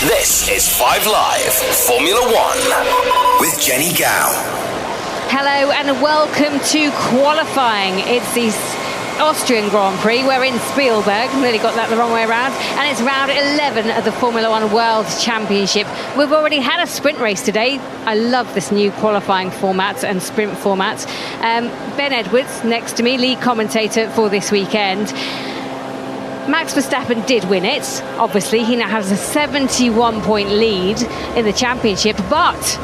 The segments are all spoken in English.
This is 5 Live Formula One with Jenny Gow. Hello and welcome to qualifying. It's the Austrian Grand Prix. We're in Spielberg, nearly got that the wrong way around, and it's round 11 of the Formula One World Championship. We've already had a sprint race today. I love this new qualifying format and sprint format. Ben Edwards next to me, lead commentator for this weekend. Max Verstappen did win it. Obviously, he now has a 71-point lead in the championship, but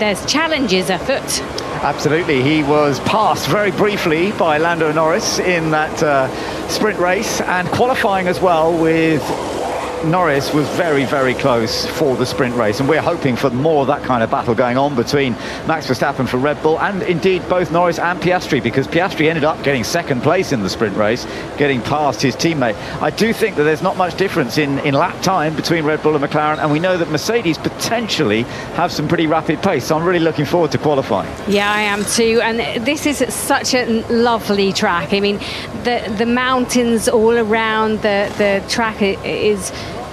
there's challenges afoot. Absolutely. He was passed very briefly by Lando Norris in that sprint race, and qualifying as well with Norris was very, very close for the sprint race, and we're hoping for more of that kind of battle going on between Max Verstappen for Red Bull and indeed both Norris and Piastri, because Piastri ended up getting second place in the sprint race, getting past his teammate. I do think that there's not much difference in lap time between Red Bull and McLaren, and we know that Mercedes potentially have some pretty rapid pace, so I'm really looking forward to qualifying. Yeah, I am too, and this is such a lovely track. I mean, the mountains all around the track is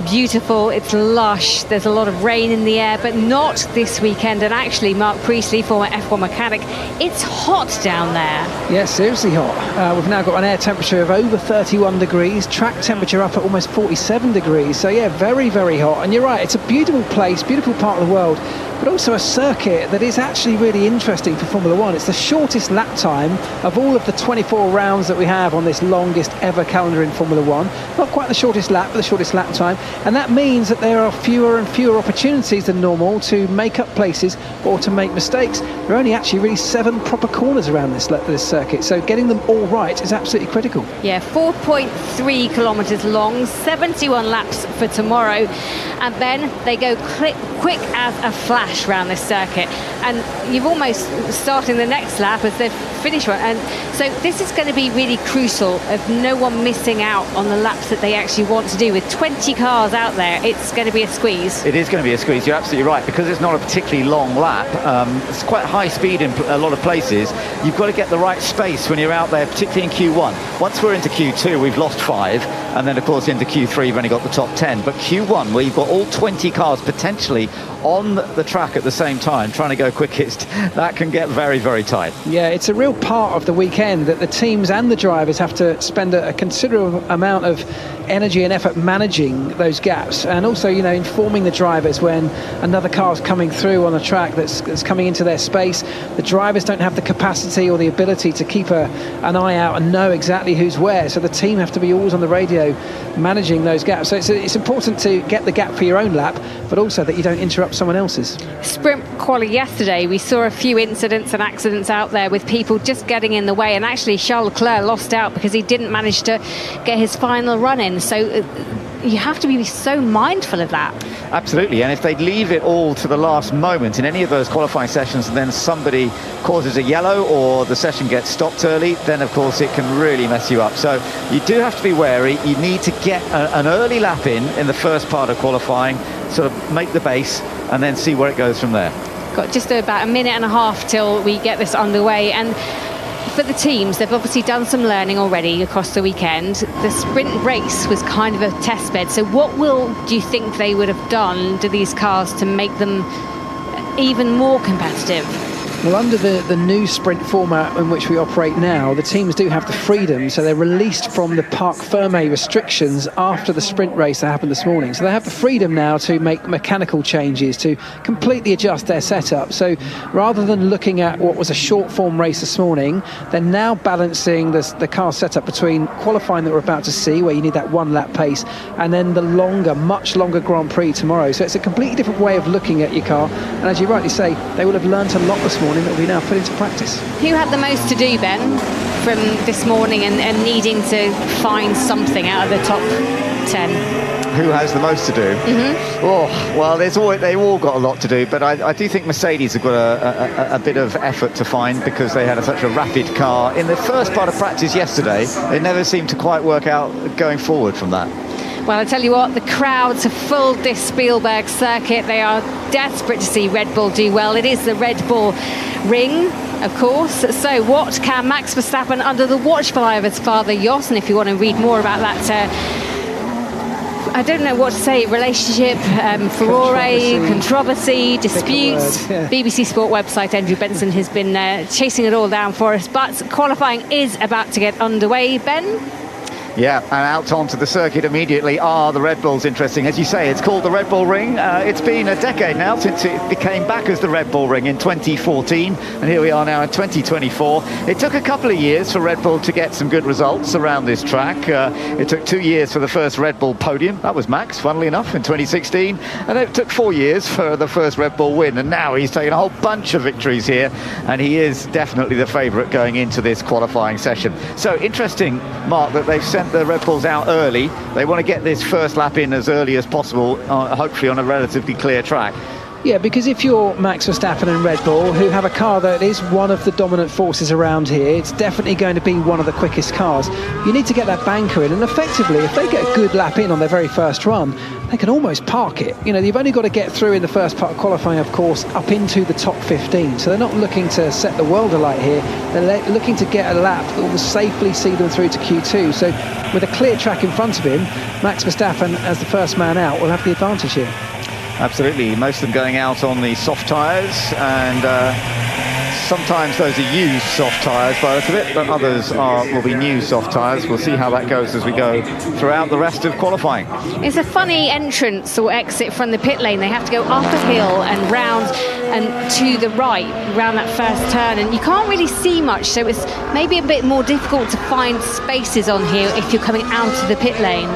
beautiful, it's lush, there's a lot of rain in the air, but not this weekend. And actually, Mark Priestley, former F1 mechanic, it's hot down there. Yeah, seriously hot. We've now got an air temperature of over 31 degrees, track temperature up at almost 47 degrees, so yeah, very, very hot. And you're right, it's a beautiful place, beautiful part of the world, but also a circuit that is actually really interesting for Formula One. It's the shortest lap time of all of the 24 rounds that we have on this longest ever calendar in Formula One. Not quite the shortest lap, but the shortest lap time. And that means that there are fewer and fewer opportunities than normal to make up places or to make mistakes. There are only actually really 7 proper corners around this circuit, so getting them all right is absolutely critical. Yeah, 4.3 kilometres long, 71 laps for tomorrow, and then they go quick as a flash around this circuit, and you've almost starting the next lap as they've finished one. And so this is going to be really crucial of no one missing out on the laps that they actually want to do. With 20 cars out there, it's going to be a squeeze. It is going to be a squeeze, you're absolutely right, because it's not a particularly long lap. It's quite high speed in a lot of places. You've got to get the right space when you're out there, particularly in Q1. Once we're into Q2, we've lost 5, and then of course into Q3 we've only got the top 10. But Q1, where you've got all 20 cars potentially on the track at the same time trying to go quickest, that can get very, very tight. Yeah, it's a real part of the weekend that the teams and the drivers have to spend a considerable amount of energy and effort managing those gaps, and also, you know, informing the drivers when another car's coming through on a track that's coming into their space. The drivers don't have the capacity or the ability to keep an eye out and know exactly who's where, so the team have to be always on the radio managing those gaps. So it's important to get the gap for your own lap, but also that you don't interrupt someone else's. Sprint quali yesterday, we saw a few incidents and accidents out there with people just getting in the way, and actually Charles Leclerc lost out because he didn't manage to get his final run in. So you have to be so mindful of that. Absolutely, and if they leave it all to the last moment in any of those qualifying sessions, and then somebody causes a yellow or the session gets stopped early, then of course it can really mess you up. So you do have to be wary. You need to get an early lap in the first part of qualifying, sort of make the base, and then see where it goes from there. Got just about a minute and a half till we get this underway, and for the teams, they've obviously done some learning already across the weekend. The sprint race was kind of a test bed. So what do you think they would have done to these cars to make them even more competitive? Well, under the new sprint format in which we operate now, the teams do have the freedom, so they're released from the Parc Fermé restrictions after the sprint race that happened this morning. So they have the freedom now to make mechanical changes, to completely adjust their setup. So rather than looking at what was a short form race this morning, they're now balancing the car setup between qualifying that we're about to see, where you need that one lap pace, and then the much longer Grand Prix tomorrow. So it's a completely different way of looking at your car. And as you rightly say, they will have learnt a lot this morning that we now put into practice. Who had the most to do, Ben, from this morning and needing to find something out of the top 10? Who has the most to do? Mm-hmm. Oh, well, they've all got a lot to do, but I do think Mercedes have got a bit of effort to find, because they had such a rapid car in the first part of practice yesterday. They never seemed to quite work out going forward from that. Well, I tell you what, the crowds have filled this Spielberg circuit. They are desperate to see Red Bull do well. It is the Red Bull ring, of course. So what can Max Verstappen, under the watchful eye of his father Jos, and if you want to read more about that I don't know what to say, relationship, furore, controversy, disputes. Yeah. BBC Sport website, Andrew Benson has been chasing it all down for us, but qualifying is about to get underway. Ben? Yeah, and out onto the circuit immediately are the Red Bulls. Interesting, as you say, it's called the Red Bull Ring. It's been a decade now since it became back as the Red Bull Ring in 2014, and here we are now in 2024. It took a couple of years for Red Bull to get some good results around this track. It took 2 years for the first Red Bull podium. That was Max, funnily enough, in 2016. And it took 4 years for the first Red Bull win, and now he's taken a whole bunch of victories here, and he is definitely the favourite going into this qualifying session. So interesting, Mark, that they've sent the Red Bulls out early. They want to get this first lap in as early as possible, hopefully on a relatively clear track. Yeah, because if you're Max Verstappen and Red Bull, who have a car that is one of the dominant forces around here, it's definitely going to be one of the quickest cars. You need to get that banker in, and effectively, if they get a good lap in on their very first run, they can almost park it. You know, you've only got to get through in the first part of qualifying, of course, up into the top 15. So they're not looking to set the world alight here. They're looking to get a lap that will safely see them through to Q2. So with a clear track in front of him, Max Verstappen, as the first man out, will have the advantage here. Absolutely, most of them going out on the soft tyres, and sometimes those are used soft tyres by the look of it, but others will be new soft tyres. We'll see how that goes as we go throughout the rest of qualifying. It's a funny entrance or exit from the pit lane. They have to go up a hill and round and to the right, round that first turn, and you can't really see much, so it's maybe a bit more difficult to find spaces on here if you're coming out of the pit lane.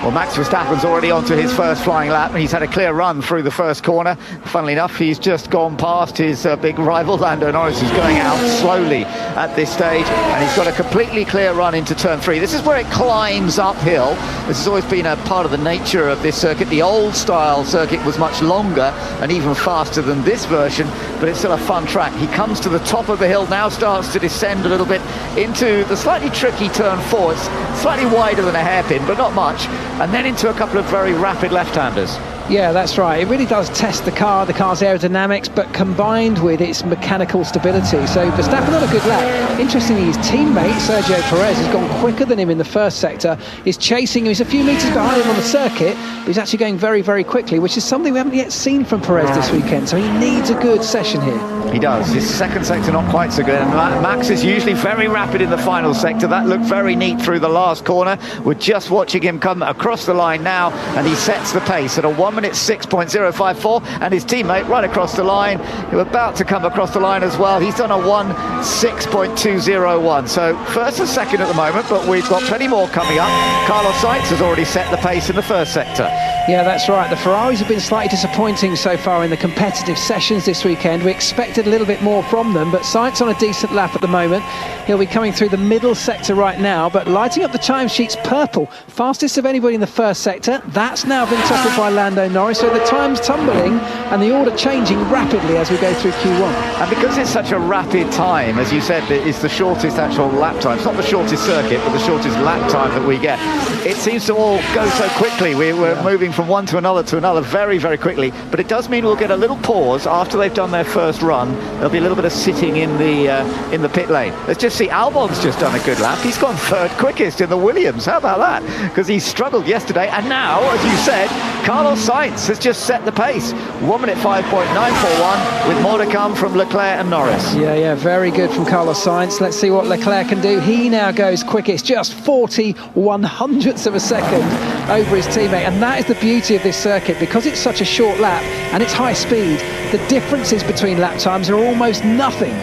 Well, Max Verstappen's already onto his first flying lap, and he's had a clear run through the first corner. Funnily enough, he's just gone past his big rival, Lando Norris, who's going out slowly at this stage, and he's got a completely clear run into turn 3. This is where it climbs uphill. This has always been a part of the nature of this circuit. The old style circuit was much longer and even faster than this version, but it's still a fun track. He comes to the top of the hill, now starts to descend a little bit into the slightly tricky turn 4. It's slightly wider than a hairpin, but not much, and then into a couple of very rapid left-handers. Yeah, that's right. It really does test the car's aerodynamics, but combined with its mechanical stability. So Verstappen on a good lap. Interestingly, his teammate, Sergio Perez, has gone quicker than him in the first sector. He's chasing him. He's a few metres behind him on the circuit, but he's actually going very, very quickly, which is something we haven't yet seen from Perez this weekend. So he needs a good session here. He does. His second sector not quite so good, and Max is usually very rapid in the final sector. That looked very neat through the last corner. We're just watching him come across the line now, and he sets the pace at a 1:06.054, and his teammate right across the line, who are about to come across the line as well. He's done a 1:06.201. So first and second at the moment, but we've got plenty more coming up. Carlos Sainz has already set the pace in the first sector. Yeah, that's right. The Ferraris have been slightly disappointing so far in the competitive sessions this weekend. We expected a little bit more from them, but Sainz on a decent lap at the moment. He'll be coming through the middle sector right now, but lighting up the timesheets purple. Fastest of anybody in the first sector. That's now been toppled by Lando Norris, so the time's tumbling and the order changing rapidly as we go through Q1. And because it's such a rapid time, as you said, it's the shortest actual lap time. It's not the shortest circuit, but the shortest lap time that we get. It seems to all go so quickly. We're moving from one to another very, very quickly. But it does mean we'll get a little pause after they've done their first run. There'll be a little bit of sitting in the pit lane. Let's just see. Albon's just done a good lap. He's gone third quickest in the Williams. How about that? Because he struggled yesterday, and now, as you said, Carlos Sainz has just set the pace. 1:05.941, with more to come from Leclerc and Norris. Yeah, very good from Carlos Sainz. Let's see what Leclerc can do. He now goes quickest, just 40/100ths of a second over his teammate, and that is the beauty of this circuit. Because it's such a short lap and it's high speed, the differences between lap times are almost nothing.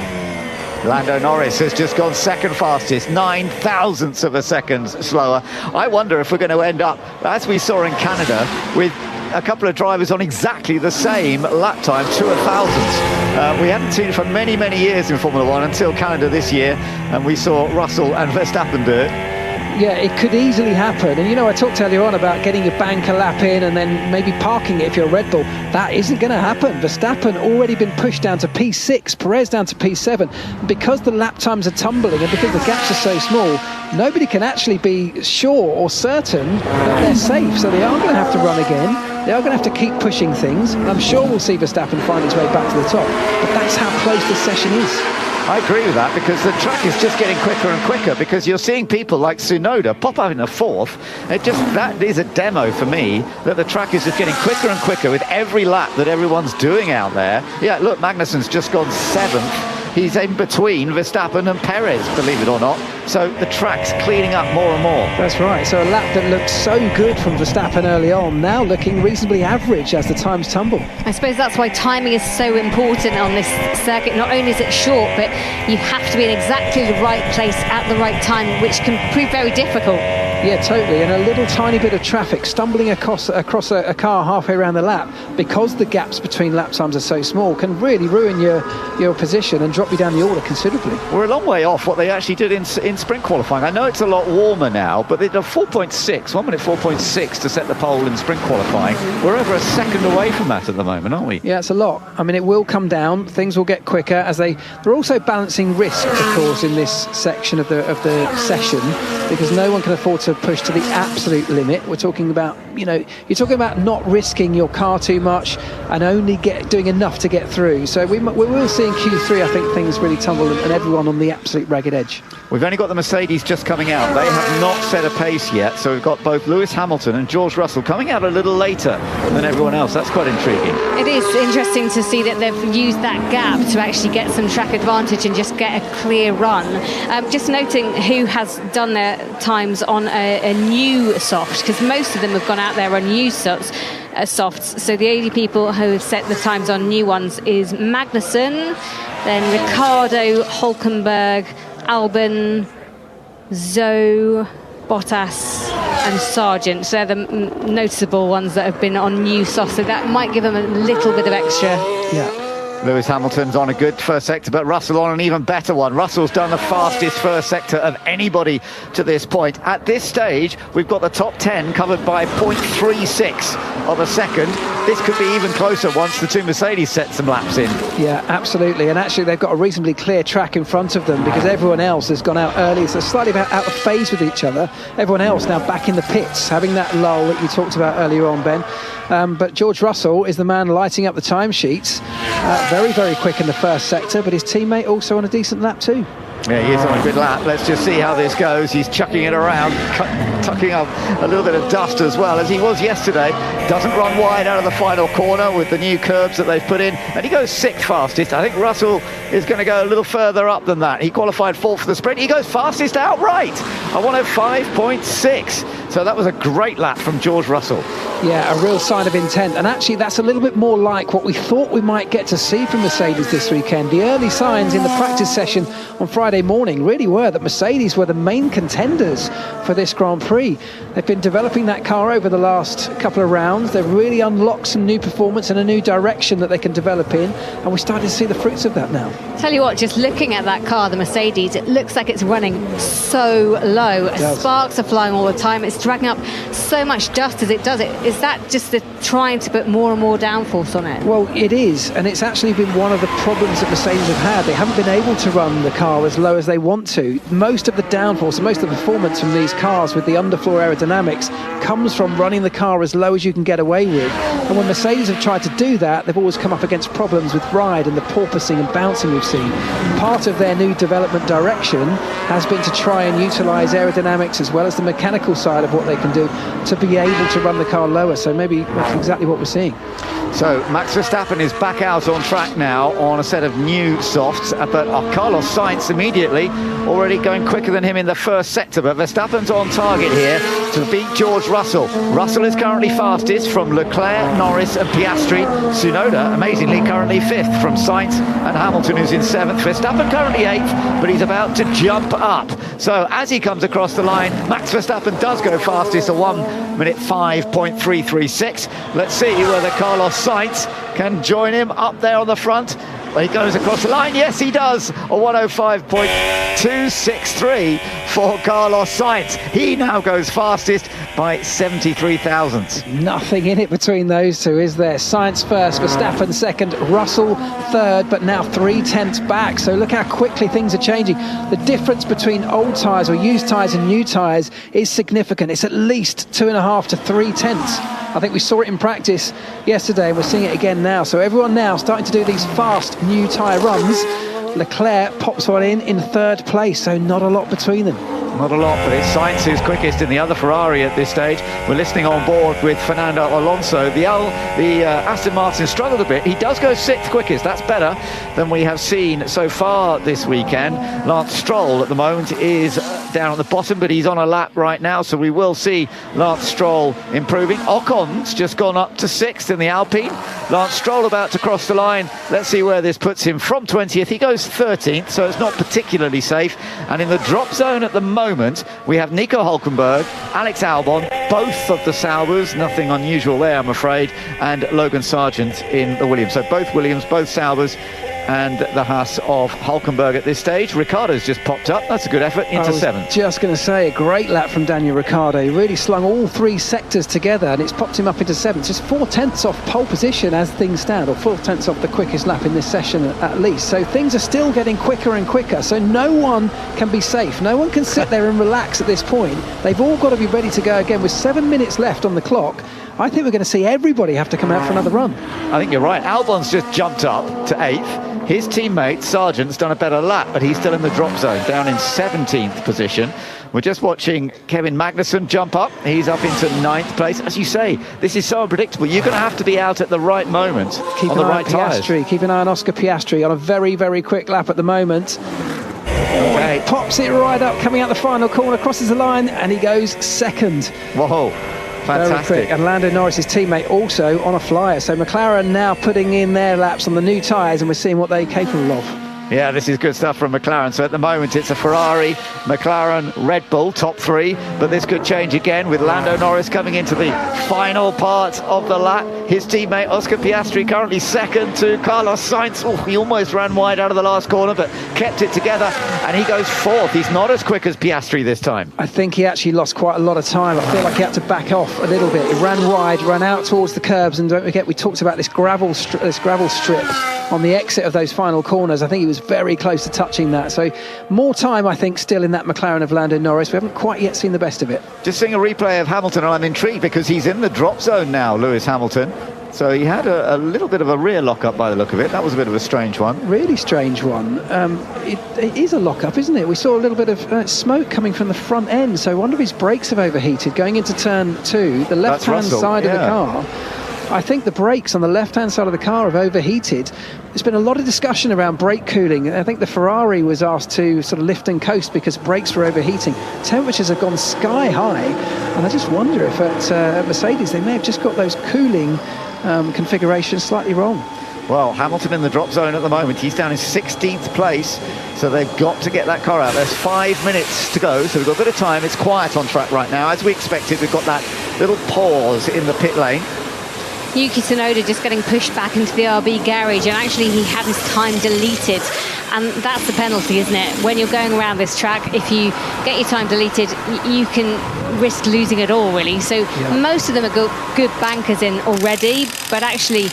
Lando Norris has just gone second fastest, 9,000ths of a second slower. I wonder if we're going to end up, as we saw in Canada, with a couple of drivers on exactly the same lap time, 2/1000ths. We hadn't seen it for many, many years in Formula One until Canada this year, and we saw Russell and Verstappen do it. Yeah, it could easily happen. And, you know, I talked earlier on about getting your banker lap in and then maybe parking it if you're a Red Bull. That isn't going to happen. Verstappen already been pushed down to P6, Perez down to P7. Because the lap times are tumbling and because the gaps are so small, nobody can actually be sure or certain that they're safe. So they are going to have to run again. They are going to have to keep pushing things. And I'm sure we'll see Verstappen find his way back to the top. But that's how close this session is. I agree with that, because the track is just getting quicker and quicker, because you're seeing people like Tsunoda pop up in the 4th. That is a demo for me, that the track is just getting quicker and quicker with every lap that everyone's doing out there. Yeah, look, Magnussen's just gone 7th. He's in between Verstappen and Perez, believe it or not. So the track's cleaning up more and more. That's right. So a lap that looked so good from Verstappen early on, now looking reasonably average as the times tumble. I suppose that's why timing is so important on this circuit. Not only is it short, but you have to be in exactly the right place at the right time, which can prove very difficult. Yeah, totally. And a little tiny bit of traffic stumbling across a car halfway around the lap, because the gaps between lap times are so small, can really ruin your position and drop you down the order considerably. We're a long way off what they actually did in sprint qualifying. I know it's a lot warmer now, but they did 4.6, 1 minute 4.6 to set the pole in sprint qualifying. We're over a second away from that at the moment, aren't we? Yeah, it's a lot. I mean, it will come down. Things will get quicker as they're also balancing risk, of course, in this section of the session, because no one can afford to push to the absolute limit. We're talking about, you're talking about not risking your car too much and only doing enough to get through. So we will see in Q3, I think, things really tumble and everyone on the absolute ragged edge. We've only got the Mercedes just coming out. They have not set a pace yet, so we've got both Lewis Hamilton and George Russell coming out a little later than everyone else. That's quite intriguing. It is interesting to see that they've used that gap to actually get some track advantage and just get a clear run. Just noting who has done their times on a new soft, because most of them have gone out there on new softs. So the only people who have set the times on new ones is Magnussen, then Ricciardo, Hülkenberg, Albon, Zhou, Bottas and Sargent. So they're the noticeable ones that have been on new softs, so that might give them a little bit of extra. Yeah. Lewis Hamilton's on a good first sector, but Russell on an even better one. Russell's done the fastest first sector of anybody to this point. At this stage, we've got the top 10 covered by 0.36 of a second. This could be even closer once the two Mercedes set some laps in. Yeah, absolutely. And actually, they've got a reasonably clear track in front of them, because everyone else has gone out early. So slightly out of phase with each other. Everyone else now back in the pits, having that lull that you talked about earlier on, Ben. But George Russell is the man lighting up the timesheets. Very, very quick in the first sector, but his teammate also on a decent lap too. Yeah, he is on a good lap. Let's just see how this goes. He's chucking it around, tucking up a little bit of dust as well, as he was yesterday. Doesn't run wide out of the final corner with the new curbs that they've put in. And he goes 6th fastest. I think Russell is going to go a little further up than that. He qualified 4th for the sprint. He goes fastest outright. I want 105.6. So that was a great lap from George Russell. Yeah, a real sign of intent. And actually, that's a little bit more like what we thought we might get to see from Mercedes this weekend. The early signs in the practice session on Friday morning really were that Mercedes were the main contenders for this Grand Prix. They've been developing that car over the last couple of rounds. They've really unlocked some new performance and a new direction that they can develop in. And we're starting to see the fruits of that now. Tell you what, just looking at that car, the Mercedes, it looks like it's running so low. Sparks are flying all the time. It's dragging up so much dust as it does it. Is that just trying to put more and more downforce on it? Well, it is, and it's actually been one of the problems that Mercedes have had. They haven't been able to run the car as low as they want to. Most of the downforce and most of the performance from these cars with the underfloor aerodynamics comes from running the car as low as you can get away with. And when Mercedes have tried to do that, they've always come up against problems with ride and the porpoising and bouncing we've seen. Part of their new development direction has been to try and utilise aerodynamics as well as the mechanical side of what they can do to be able to run the car lower. So maybe that's exactly what we're seeing. So Max Verstappen is back out on track now on a set of new softs, but Carlos Sainz immediately already going quicker than him in the first sector. But Verstappen's on target here to beat George Russell. Russell is currently fastest from Leclerc, Norris and Piastri. Tsunoda, amazingly, currently 5th from Sainz and Hamilton, who's in 7th. Verstappen currently 8th, but he's about to jump up. So as he comes across the line, Max Verstappen does go fastest at 1 minute 5.336. Let's see whether Carlos Sainz can join him up there on the front. He goes across the line. Yes, he does. A 105.263 for Carlos Sainz. He now goes fastest by 73 thousandths. Nothing in it between those two, is there? Sainz first, Verstappen second, Russell third, but now 3/10 back. So look how quickly things are changing. The difference between old tyres or used tyres and new tyres is significant. It's at least 2.5 to 3/10. I think we saw it in practice yesterday and we're seeing it again now. So everyone now starting to do these fast new tyre runs. Leclerc pops one in third place, so not a lot between them. Not a lot, but it's Sainz who's quickest in the other Ferrari at this stage. We're listening on board with Fernando Alonso. The Aston Martin struggled a bit. He does go 6th quickest. That's better than we have seen so far this weekend. Lance Stroll at the moment is down at the bottom, but he's on a lap right now, so we will see Lance Stroll improving. Ocon's just gone up to 6th in the Alpine. Lance Stroll about to cross the line. Let's see where this puts him. From 20th, he goes 13th, so it's not particularly safe. And in the drop zone at the moment, we have Nico Hülkenberg, Alex Albon, both of the Saubers, nothing unusual there, I'm afraid, and Logan Sargent in the Williams. So both Williams, both Saubers, and the Haas of Hülkenberg at this stage. Ricciardo's just popped up. That's a good effort into 7th. Just going to say, a great lap from Daniel Ricciardo. He really slung all 3 sectors together, and it's popped him up into 7th. Just 4/10 off pole position as things stand, or 4/10 off the quickest lap in this session at least. So things are still getting quicker and quicker. So no one can be safe. No one can sit there and relax at this point. They've all got to be ready to go again. With 7 minutes left on the clock, I think we're going to see everybody have to come out for another run. I think you're right. Albon's just jumped up to 8th. His teammate, Sargent's done a better lap, but he's still in the drop zone, down in 17th position. We're just watching Kevin Magnussen jump up. He's up into 9th place. As you say, this is so unpredictable. You're going to have to be out at the right moment, Keep on the an eye right on tyres. Piastri. Keep an eye on Oscar Piastri on a very, very quick lap at the moment. Okay. Pops it right up, coming out the final corner, crosses the line, and he goes 2nd. Whoa. Very Fantastic. quick. And Lando Norris's teammate also on a flyer. So McLaren now putting in their laps on the new tyres, and we're seeing what they're capable of. Yeah, this is good stuff from McLaren. So at the moment it's a Ferrari, McLaren, Red Bull, top 3. But this could change again with Lando Norris coming into the final part of the lap. His teammate Oscar Piastri currently 2nd to Carlos Sainz. Oh, he almost ran wide out of the last corner, but kept it together. And he goes 4th. He's not as quick as Piastri this time. I think he actually lost quite a lot of time. I feel like he had to back off a little bit. He ran wide, ran out towards the curbs, and don't forget we talked about this gravel strip on the exit of those final corners. I think he was very close to touching that. So more time, I think, still in that McLaren of Lando Norris. We haven't quite yet seen the best of it. Just seeing a replay of Hamilton, and I'm intrigued because he's in the drop zone now, Lewis Hamilton. So he had a little bit of a rear lock-up by the look of it. That was a bit of a strange one. Really strange one. It is a lock-up, isn't it? We saw a little bit of smoke coming from the front end, so I wonder if his brakes have overheated. Going into turn 2, the left-hand side of the car, I think the brakes on the left-hand side of the car have overheated. There's been a lot of discussion around brake cooling. I think the Ferrari was asked to sort of lift and coast because brakes were overheating. Temperatures have gone sky high, and I just wonder if at Mercedes they may have just got those cooling configurations slightly wrong. Well, Hamilton in the drop zone at the moment. He's down in 16th place, so they've got to get that car out. There's 5 minutes to go, so we've got a bit of time. It's quiet on track right now. As we expected, we've got that little pause in the pit lane. Yuki Tsunoda just getting pushed back into the RB garage, and actually he had his time deleted, and that's the penalty, isn't it? When you're going around this track, if you get your time deleted, you can risk losing it all, really. So most of them are good bankers in already, but actually,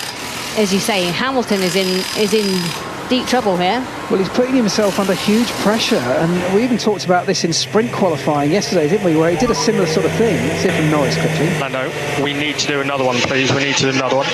as you say, Hamilton is in deep trouble here. Well, he's putting himself under huge pressure, and we even talked about this in sprint qualifying yesterday, didn't we, where he did a similar sort of thing. Let's hear from Norris quickly. I know. We need to do another one, please. We need to do another one.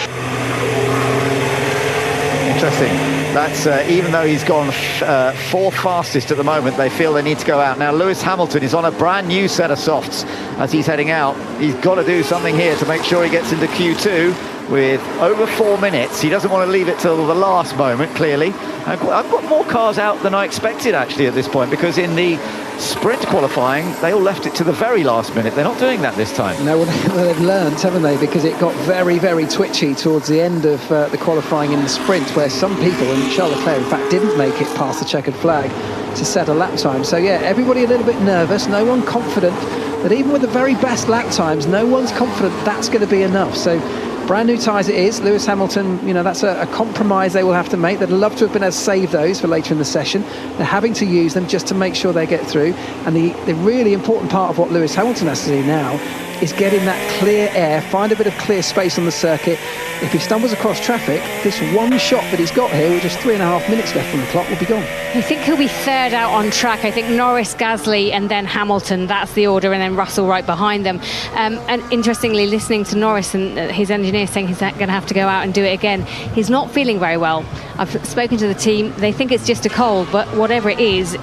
Interesting. That's even though he's gone 4th fastest at the moment, they feel they need to go out. Now, Lewis Hamilton is on a brand new set of softs as he's heading out. He's got to do something here to make sure he gets into Q2 with over 4 minutes. He doesn't want to leave it till the last moment, clearly. I've got more cars out than I expected, actually, at this point, because in the sprint qualifying, they all left it to the very last minute. They're not doing that this time. No, well, they've learned, haven't they? Because it got very, very twitchy towards the end of the qualifying in the sprint, where some people, and Charles Leclerc, in fact, didn't make it past the checkered flag to set a lap time. So, yeah, everybody a little bit nervous, no one confident that even with the very best lap times, no one's confident that's going to be enough. So, brand new tyres it is. Lewis Hamilton, you know, that's a compromise they will have to make. They'd love to have been able to save those for later in the session. They're having to use them just to make sure they get through. And the really important part of what Lewis Hamilton has to do now is get in that clear air, find a bit of clear space on the circuit. If he stumbles across traffic, this one shot that he's got here with just 3.5 minutes left on the clock will be gone. I think he'll be third out on track. I think Norris, Gasly and then Hamilton, that's the order, and then Russell right behind them. And interestingly, listening to Norris and his engineer saying he's going to have to go out and do it again, he's not feeling very well. I've spoken to the team, they think it's just a cold, but whatever it is,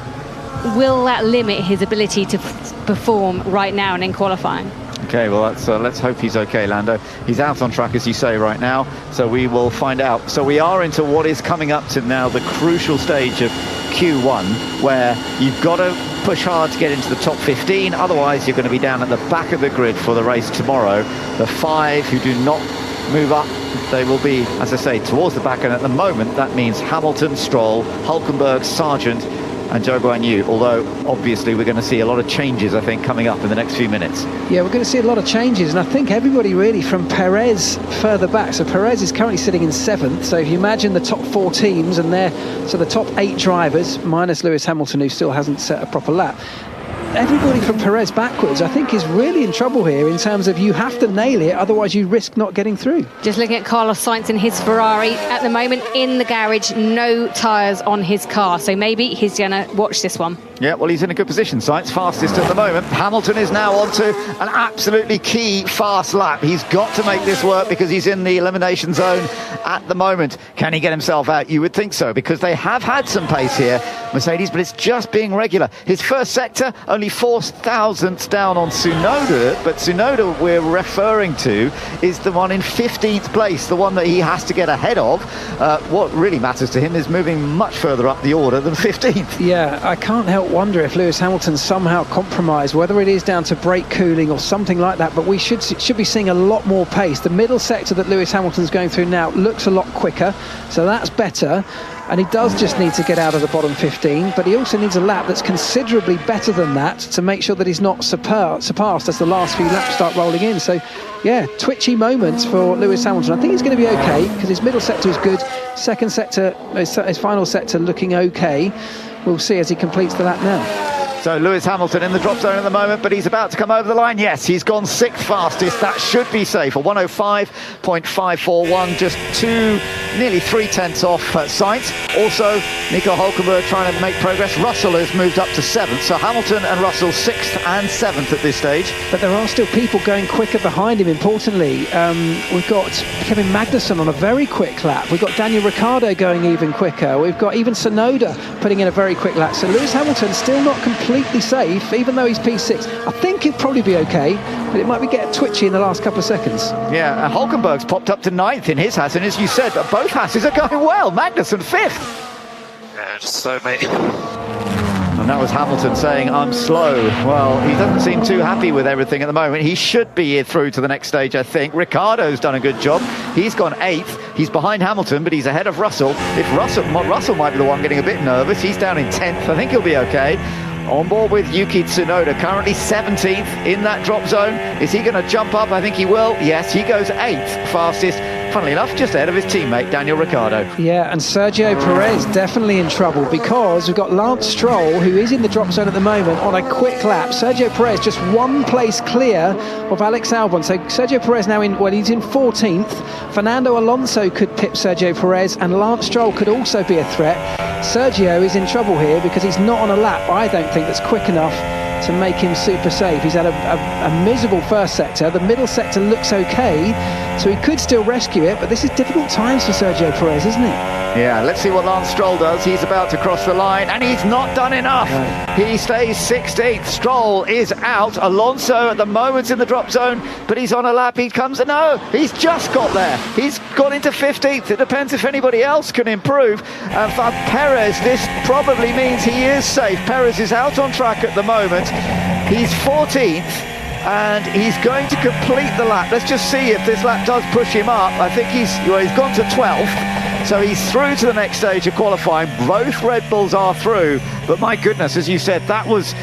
will that limit his ability to perform right now and in qualifying? Okay, well, let's hope he's okay, Lando. He's out on track, as you say, right now, so we will find out. So we are into what is coming up to now the crucial stage of Q1, where you've got to push hard to get into the top 15, otherwise you're going to be down at the back of the grid for the race tomorrow. The 5 who do not move up, they will be, as I say, towards the back, and at the moment that means Hamilton, Stroll, Hülkenberg, Sargent and Zhou Guanyu, although obviously we're going to see a lot of changes, I think, coming up in the next few minutes. Yeah, we're going to see a lot of changes, and I think everybody really from Perez further back. So Perez is currently sitting in 7th, so if you imagine the top 4 teams and so the top 8 drivers, minus Lewis Hamilton, who still hasn't set a proper lap, everybody from Perez backwards, I think, is really in trouble here in terms of you have to nail it, otherwise you risk not getting through. Just looking at Carlos Sainz in his Ferrari at the moment in the garage, no tyres on his car, so maybe he's going to watch this one. Yeah, well, he's in a good position. Sainz fastest at the moment. Hamilton is now onto an absolutely key fast lap. He's got to make this work because he's in the elimination zone at the moment. Can he get himself out? You would think so, because they have had some pace here, Mercedes, but it's just being regular. His first sector, only 4 thousandths down on Tsunoda, but Tsunoda we're referring to is the one in 15th place, the one that he has to get ahead of. What really matters to him is moving much further up the order than 15th. Yeah, I can't help wonder if Lewis Hamilton somehow compromised, whether it is down to brake cooling or something like that, but we should be seeing a lot more pace. The middle sector that Lewis Hamilton's going through now looks a lot quicker, so that's better. And he does just need to get out of the bottom 15, but he also needs a lap that's considerably better than that to make sure that he's not surpassed as the last few laps start rolling in. So, yeah, twitchy moments for Lewis Hamilton. I think he's going to be okay because his middle sector is good. Second sector, his final sector looking okay. We'll see as he completes the lap now. So Lewis Hamilton in the drop zone at the moment, but he's about to come over the line. Yes, he's gone 6th fastest. That should be safe. A 105.541, just nearly 3 tenths off Sainz. Also, Nico Hülkenberg trying to make progress. Russell has moved up to 7th. So Hamilton and Russell 6th and 7th at this stage. But there are still people going quicker behind him, importantly. We've got Kevin Magnussen on a very quick lap. We've got Daniel Ricciardo going even quicker. We've got even Tsunoda putting in a very quick lap. So Lewis Hamilton still not completely safe, even though he's P6. I think he'll probably be okay, but it might be getting twitchy in the last couple of seconds. Yeah, Hülkenberg's popped up to 9th in his Haas, and as you said, both Haas's are going well. Magnussen 5th. Yeah, just so mate. And that was Hamilton saying, I'm slow. Well, he doesn't seem too happy with everything at the moment. He should be through to the next stage, I think. Ricciardo's done a good job. He's gone 8th. He's behind Hamilton, but he's ahead of Russell. If Russell might be the one getting a bit nervous. He's down in 10th. I think he'll be okay. On board with Yuki Tsunoda, currently 17th in that drop zone. Is he going to jump up? I think he will. Yes, he goes 8th fastest. Funnily enough, just ahead of his teammate, Daniel Ricciardo. Yeah, and Sergio Perez definitely in trouble because we've got Lance Stroll, who is in the drop zone at the moment, on a quick lap. Sergio Perez just 1 place clear of Alex Albon. So Sergio Perez now he's in 14th. Fernando Alonso could pip Sergio Perez, and Lance Stroll could also be a threat. Sergio is in trouble here because he's not on a lap, I don't think, that's quick enough to make him super safe. He's had a miserable first sector. The middle sector looks okay, so he could still rescue it, but this is difficult times for Sergio Perez, isn't it? Yeah, let's see what Lance Stroll does. He's about to cross the line, and he's not done enough. No. He stays 16th. Stroll is out. Alonso at the moment in the drop zone, but he's on a lap. He comes, no, he's just got there. He's got into 15th. It depends if anybody else can improve. And for Perez, this probably means he is safe. Perez is out on track at the moment. He's 14th. And he's going to complete the lap. Let's just see if this lap does push him up. I think he's gone to 12th. So he's through to the next stage of qualifying. Both Red Bulls are through. But my goodness, as you said, that was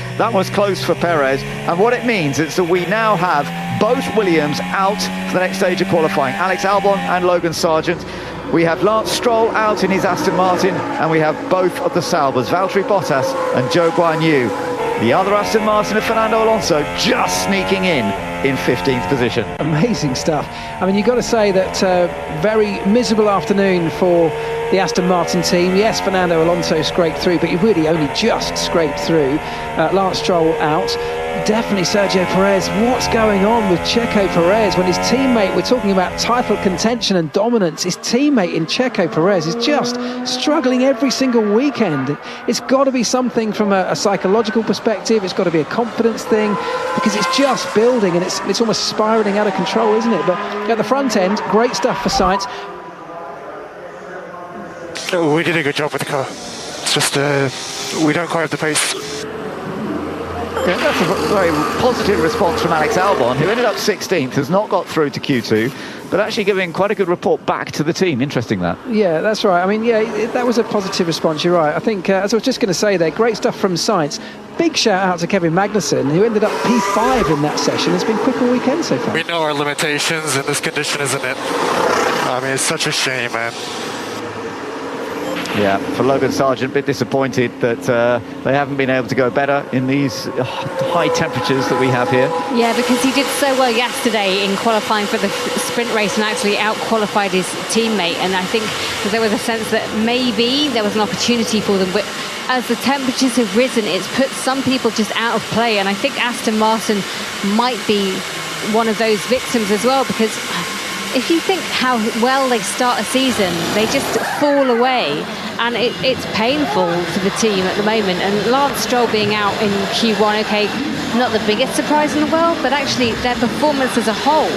close for Perez. And what it means is that we now have both Williams out for the next stage of qualifying. Alex Albon and Logan Sargent. We have Lance Stroll out in his Aston Martin. And we have both of the Saubers, Valtteri Bottas and Zhou Guanyu. The other Aston Martin of Fernando Alonso just sneaking in in 15th position. Amazing stuff. I mean, you've got to say that very miserable afternoon for the Aston Martin team. Yes, Fernando Alonso scraped through, but he really only just scraped through. Lance Stroll out. Definitely Sergio Perez. What's going on with Checo Perez when his teammate, we're talking about title contention and dominance, his teammate in Checo Perez is just struggling every single weekend. It's got to be something from a psychological perspective. It's got to be a confidence thing, because it's just building and it's almost spiralling out of control, isn't it? But at the front end, great stuff for Sainz. We did a good job with the car. It's just we don't quite have the pace. Yeah, that's a very positive response from Alex Albon, who ended up 16th, has not got through to Q2, but actually giving quite a good report back to the team. Interesting that. Yeah, that's right. I mean, yeah, that was a positive response. You're right. I think, as I was just going to say there, great stuff from Sainz. Big shout out to Kevin Magnussen, who ended up P5 in that session. It's been quite a weekend so far. We know our limitations in this condition, isn't it? I mean, it's such a shame, man. Yeah, for Logan Sargent, a bit disappointed that they haven't been able to go better in these high temperatures that we have here. Yeah, because he did so well yesterday in qualifying for the sprint race and actually out-qualified his teammate. And I think there was a sense that maybe there was an opportunity for them. But as the temperatures have risen, it's put some people just out of play. And I think Aston Martin might be one of those victims as well, because if you think how well they start a season, they just fall away. And it's painful for the team at the moment. And Lance Stroll being out in Q1, okay, not the biggest surprise in the world, but actually their performance as a whole,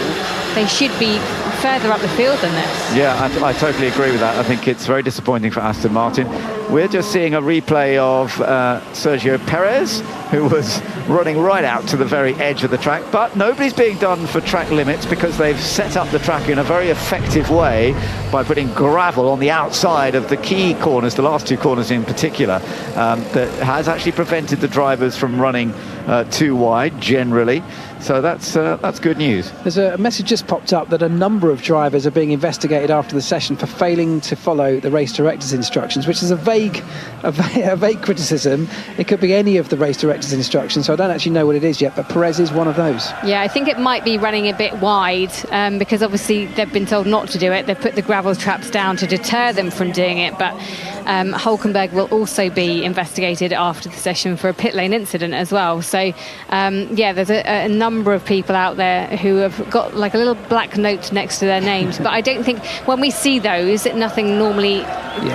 they should be further up the field than this. Yeah, I totally agree with that. I think it's very disappointing for Aston Martin. We're just seeing a replay of Sergio Perez, who was running right out to the very edge of the track, but nobody's being done for track limits because they've set up the track in a very effective way by putting gravel on the outside of the key corners, the last two corners in particular, that has actually prevented the drivers from running too wide generally. So that's good news. There's a message just popped up that a number of drivers are being investigated after the session for failing to follow the race director's instructions, which is a vague criticism. It could be any of the race director's instructions, so I don't actually know what it is yet, but Perez is one of those. Yeah, I think it might be running a bit wide because obviously they've been told not to do it. They've put the gravel traps down to deter them from doing it, but Hülkenberg will also be investigated after the session for a pit lane incident as well. So yeah, there's a number of people out there who have got like a little black note next to their names, but I don't think when we see those, nothing normally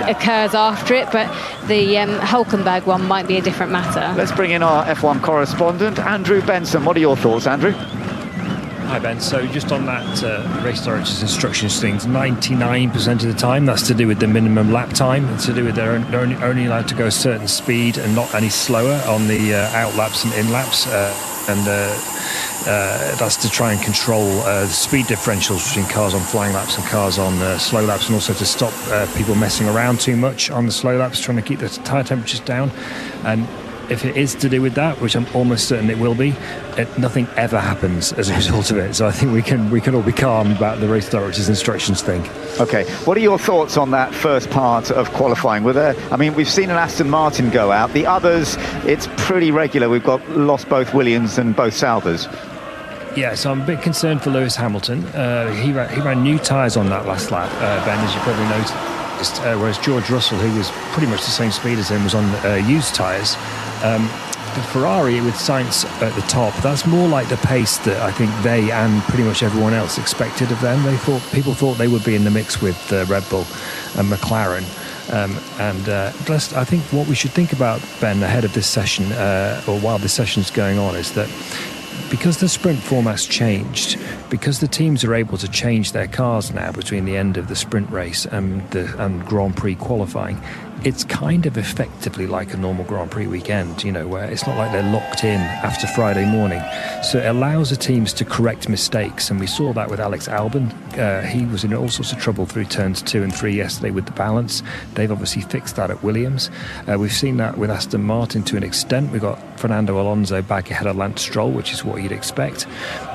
occurs after it, but the Hülkenberg one might be a different matter. Let's bring in our F1 correspondent, Andrew Benson. What are your thoughts, Andrew? Hi Ben, so just on that race director's instructions things, 99% of the time that's to do with the minimum lap time. It's to do with they're only allowed to go a certain speed and not any slower on the out laps and in laps, and that's to try and control the speed differentials between cars on flying laps and cars on slow laps, and also to stop people messing around too much on the slow laps, trying to keep the tyre temperatures down. And if it is to do with that, which I'm almost certain it will be, nothing ever happens as a result of it. So I think we can all be calm about the race director's instructions thing. Okay, what are your thoughts on that first part of qualifying? I mean, we've seen an Aston Martin go out. The others, it's pretty regular. We've lost both Williams and both Saubers. Yeah, so I'm a bit concerned for Lewis Hamilton. He ran new tyres on that last lap, Ben, as you probably noticed. Whereas George Russell, who was pretty much the same speed as him, was on used tyres. The Ferrari with Sainz at the top, that's more like the pace that I think they and pretty much everyone else expected of them. People thought they would be in the mix with Red Bull and McLaren. Plus, I think what we should think about, Ben, ahead of this session, or while this session's going on, is that because the sprint format's changed, because the teams are able to change their cars now between the end of the sprint race and Grand Prix qualifying, it's kind of effectively like a normal Grand Prix weekend, where it's not like they're locked in after Friday morning. So it allows the teams to correct mistakes, and we saw that with Alex Albon. He was in all sorts of trouble through turns 2 and 3 yesterday with the balance. They've obviously fixed that at Williams. We've seen that with Aston Martin to an extent. We've got Fernando Alonso back ahead of Lance Stroll, which is what you'd expect.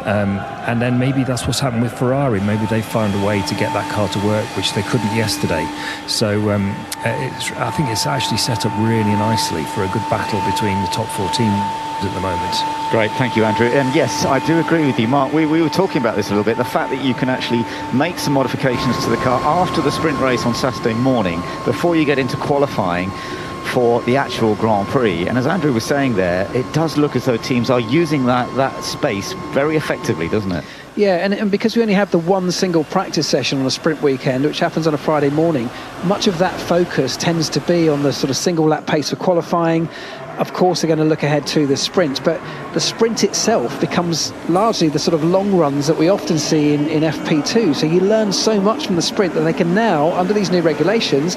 And then maybe that's what's happened with Ferrari. Maybe they found a way to get that car to work, which they couldn't yesterday. So I think it's actually set up really nicely for a good battle between the top 4 teams at the moment. Great, thank you, Andrew. And yes, I do agree with you, Mark. We were talking about this a little bit. The fact that you can actually make some modifications to the car after the sprint race on Saturday morning, before you get into qualifying for the actual Grand Prix. And as Andrew was saying there, it does look as though teams are using that space very effectively, doesn't it? Yeah, and because we only have the one single practice session on a sprint weekend, which happens on a Friday morning, much of that focus tends to be on the sort of single lap pace for qualifying. Of course, they're going to look ahead to the sprint, but the sprint itself becomes largely the sort of long runs that we often see in FP2. So you learn so much from the sprint that they can now, under these new regulations,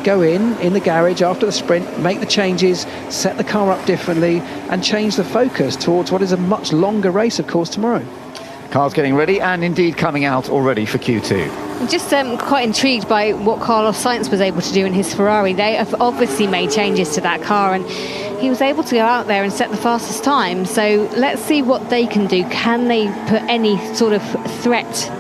go in the garage after the sprint, make the changes, set the car up differently, and change the focus towards what is a much longer race, of course, tomorrow. Car's getting ready and indeed coming out already for Q2. I'm just quite intrigued by what Carlos Sainz was able to do in his Ferrari. They have obviously made changes to that car, and he was able to go out there and set the fastest time. So let's see what they can do. Can they put any sort of threat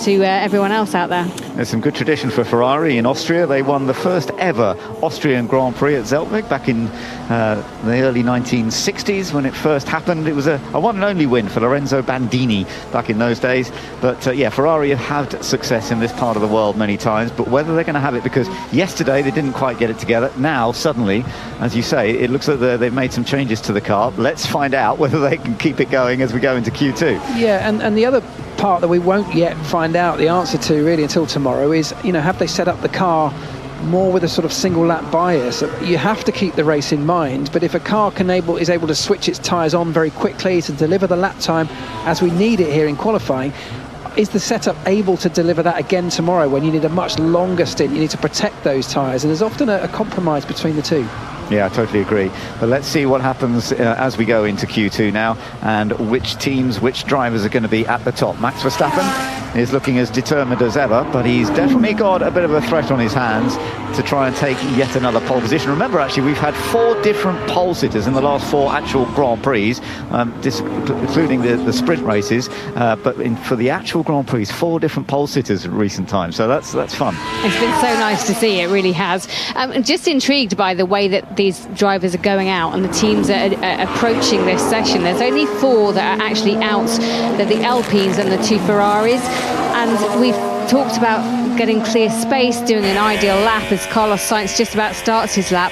to everyone else out there? There's some good tradition for Ferrari in Austria. They won the first ever Austrian Grand Prix at Zeltweg back in the early 1960s when it first happened. It was a one and only win for Lorenzo Bandini back in those days. But yeah, Ferrari have had success in this part of the world many times, but whether they're going to have it, because yesterday they didn't quite get it together. Now suddenly, as you say, it looks like they've made some changes to the car. Let's find out whether they can keep it going as we go into Q2. Yeah, and the other part that we won't yet find out the answer to really until tomorrow is, have they set up the car more with a sort of single lap bias? You have to keep the race in mind, but if a car is able to switch its tyres on very quickly to deliver the lap time as we need it here in qualifying, is the setup able to deliver that again tomorrow when you need a much longer stint? You need to protect those tyres, and there's often a compromise between the two. Yeah, I totally agree. But let's see what happens as we go into Q2 now, and which drivers are going to be at the top. Max Verstappen is looking as determined as ever, but he's definitely got a bit of a threat on his hands to try and take yet another pole position. Remember, actually, we've had 4 different pole sitters in the last 4 actual Grand Prix, including the sprint races, but for the actual Grand Prix, 4 different pole sitters in recent times. So that's fun. It's been so nice to see. It really has. I'm just intrigued by the way that these drivers are going out and the teams are approaching this session. There's only 4 that are actually out. They're the Alpines and the 2 Ferraris, and we've talked about getting clear space, doing an ideal lap as Carlos Sainz just about starts his lap.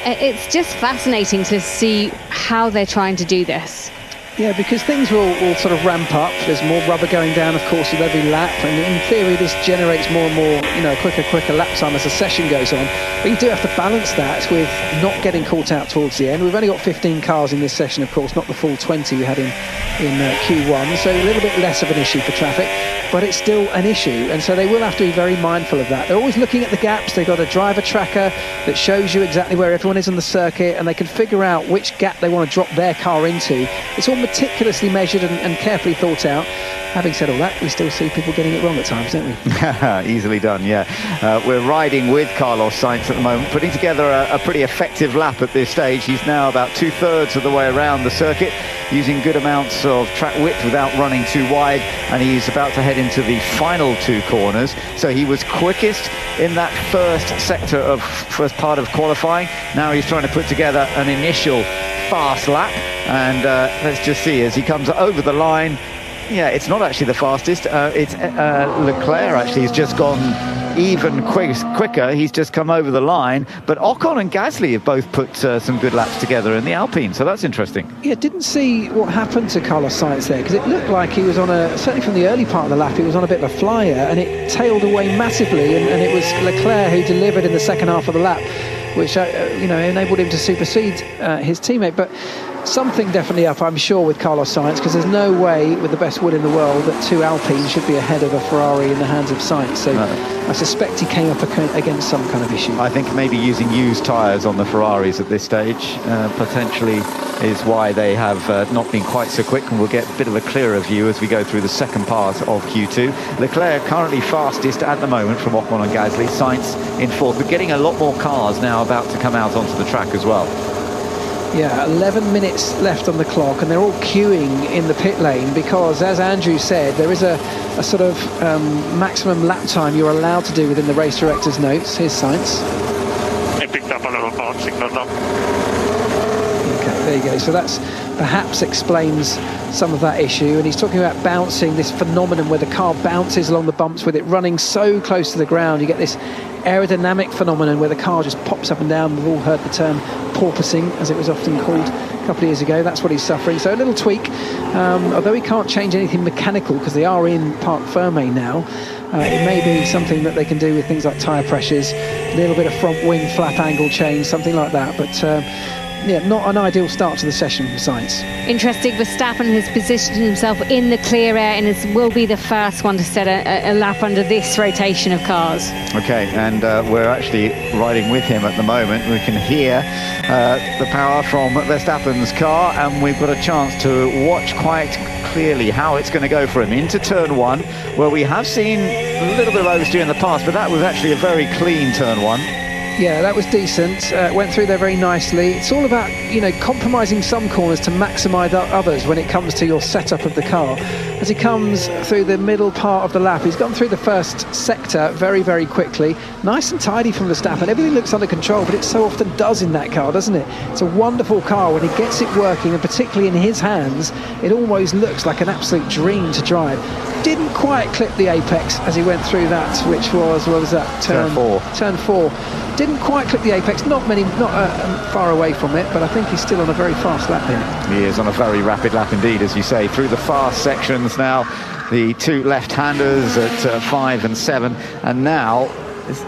It's just fascinating to see how they're trying to do this. Yeah, because things will sort of ramp up. There's more rubber going down, of course, with every lap, and in theory this generates more and more, quicker lap time as the session goes on. But you do have to balance that with not getting caught out towards the end. We've only got 15 cars in this session, of course, not the full 20 we had in Q1, so a little bit less of an issue for traffic, but it's still an issue, and so they will have to be very mindful of that. They're always looking at the gaps. They've got a driver tracker that shows you exactly where everyone is on the circuit, and they can figure out which gap they want to drop their car into. It's all meticulously measured and carefully thought out. Having said all that, we still see people getting it wrong at times, don't we? Easily done, yeah. We're riding with Carlos Sainz at the moment, putting together a pretty effective lap at this stage. He's now about 2/3 of the way around the circuit, using good amounts of track width without running too wide, and he's about to head into the final 2 corners. So he was quickest in that first part of qualifying. Now he's trying to put together an initial fast lap, and let's just see as he comes over the line. Yeah, it's not actually the fastest. It's Leclerc actually has just gone even quicker. He's just come over the line. But Ocon and Gasly have both put some good laps together in the Alpine, so that's interesting. Yeah, didn't see what happened to Carlos Sainz there, because it looked like he was on certainly from the early part of the lap, he was on a bit of a flyer, and it tailed away massively, and it was Leclerc who delivered in the second half of the lap, which enabled him to supersede his teammate. But something definitely up, I'm sure, with Carlos Sainz, because there's no way, with the best wood in the world, that 2 Alpines should be ahead of a Ferrari in the hands of Sainz. So I suspect he came up against some kind of issue. I think maybe using used tyres on the Ferraris at this stage potentially is why they have not been quite so quick, and we'll get a bit of a clearer view as we go through the second part of Q2. Leclerc currently fastest at the moment from Ocon and Gasly. Sainz in 4th, but getting a lot more cars now about to come out onto the track as well. Yeah, 11 minutes left on the clock, and they're all queuing in the pit lane because, as Andrew said, there is a sort of maximum lap time you're allowed to do within the race director's notes. Here's Sainz. I picked up a little pound signal now. Okay. There you go. So that's perhaps explains some of that issue. And he's talking about bouncing, this phenomenon where the car bounces along the bumps with it running so close to the ground. You get this aerodynamic phenomenon where the car just pops up and down. We've all heard the term porpoising, as it was often called a couple of years ago. That's what he's suffering. So a little tweak, although he can't change anything mechanical because they are in Parc Fermé now. It may be something that they can do with things like tyre pressures, a little bit of front wing flap angle change, something like that. But yeah, not an ideal start to the session for Sainz. Interesting, Verstappen has positioned himself in the clear air and will be the first one to set a lap under this rotation of cars. Okay, and we're actually riding with him at the moment. We can hear the power from Verstappen's car, and we've got a chance to watch quite clearly how it's going to go for him into turn one, where we have seen a little bit of oversteer in the past, but that was actually a very clean turn one. Yeah, that was decent. Went through there very nicely. It's all about, you know, compromising some corners to maximise others when it comes to your setup of the car. As he comes through the middle part of the lap, he's gone through the first sector very, very quickly. Nice and tidy from Verstappen. Everything looks under control, but it so often does in that car, doesn't it? It's a wonderful car when he gets it working, and particularly in his hands, it almost looks like an absolute dream to drive. Didn't quite clip the apex as he went through that, which was, what was that? Turn 4. Turn 4. Didn't quite clip the apex, not far away from it, but I think he's still on a very fast lap here. He is on a very rapid lap indeed, as you say, through the fast sections now. The two left-handers at 5 and 7, and now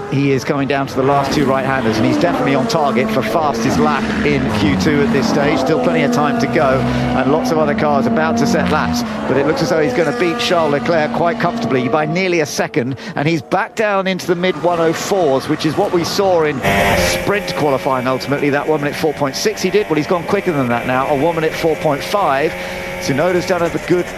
he is coming down to the last two right-handers, and he's definitely on target for fastest lap in Q2 at this stage. Still plenty of time to go, and lots of other cars about to set laps, but it looks as though he's going to beat Charles Leclerc quite comfortably by nearly a second, and he's back down into the mid-104s, which is what we saw in sprint qualifying ultimately. That 1 minute 4.6 he did. Well, he's gone quicker than that now, a 1 minute 4.5. Tsunoda's done a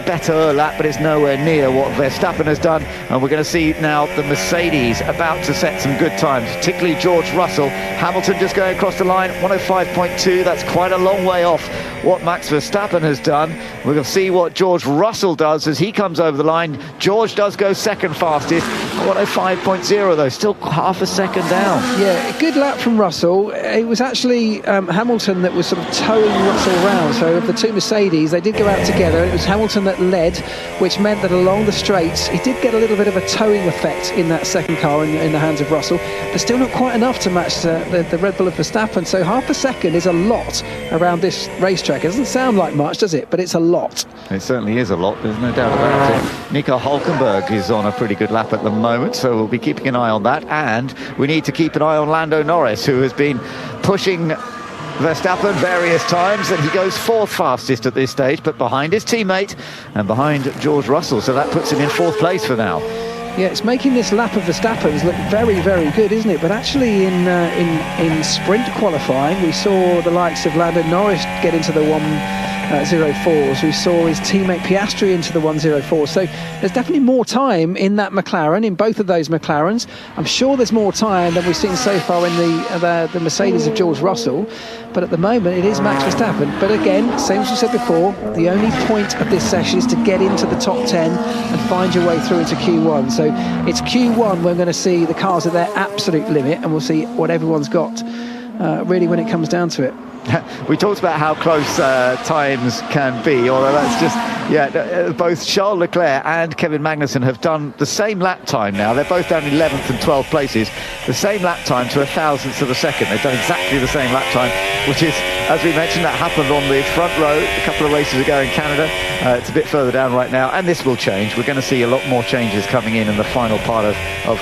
better lap, but it's nowhere near what Verstappen has done. And we're going to see now the Mercedes about to set some good times, particularly George Russell. Hamilton just going across the line, 105.2. That's quite a long way off what Max Verstappen has done. We're going to see what George Russell does as he comes over the line. George does go second fastest, 105.0 though, still half a second down. Yeah, good lap from Russell. It was actually Hamilton that was sort of towing Russell around. So of the two Mercedes, they did go out together. It was Hamilton that led, which meant that along the straights, he did get a little bit of a towing effect in that second car in the hands of Russell, but still not quite enough to match the Red Bull of Verstappen. So half a second is a lot around this racetrack. It doesn't sound like much, does it? But it's a lot. It certainly is a lot, there's no doubt about it. Nico Hülkenberg is on a pretty good lap at the moment, so we'll be keeping an eye on that. And we need to keep an eye on Lando Norris, who has been pushing Verstappen various times, and he goes fourth fastest at this stage, but behind his teammate and behind George Russell, so that puts him in fourth place for now. Yeah, it's making this lap of Verstappen's look very, very good, isn't it? But actually in sprint qualifying, we saw the likes of Lando Norris get into the 104s. We saw his teammate Piastri into the 104. So there's definitely more time in that McLaren, in both of those McLarens. I'm sure there's more time than we've seen so far in the Mercedes of George Russell. But at the moment, it is Max Verstappen. But again, same as we said before, the only point of this session is to get into the top 10 and find your way through into Q1. So it's Q1 we're going to see the cars at their absolute limit, and we'll see what everyone's got really when it comes down to it. We talked about how close times can be, although that's just, yeah, both Charles Leclerc and Kevin Magnussen have done the same lap time now. They're both down 11th and 12th places, the same lap time to a thousandth of a second. They've done exactly the same lap time, which is, as we mentioned, that happened on the front row a couple of races ago in Canada. It's a bit further down right now, and this will change. We're going to see a lot more changes coming in the final part of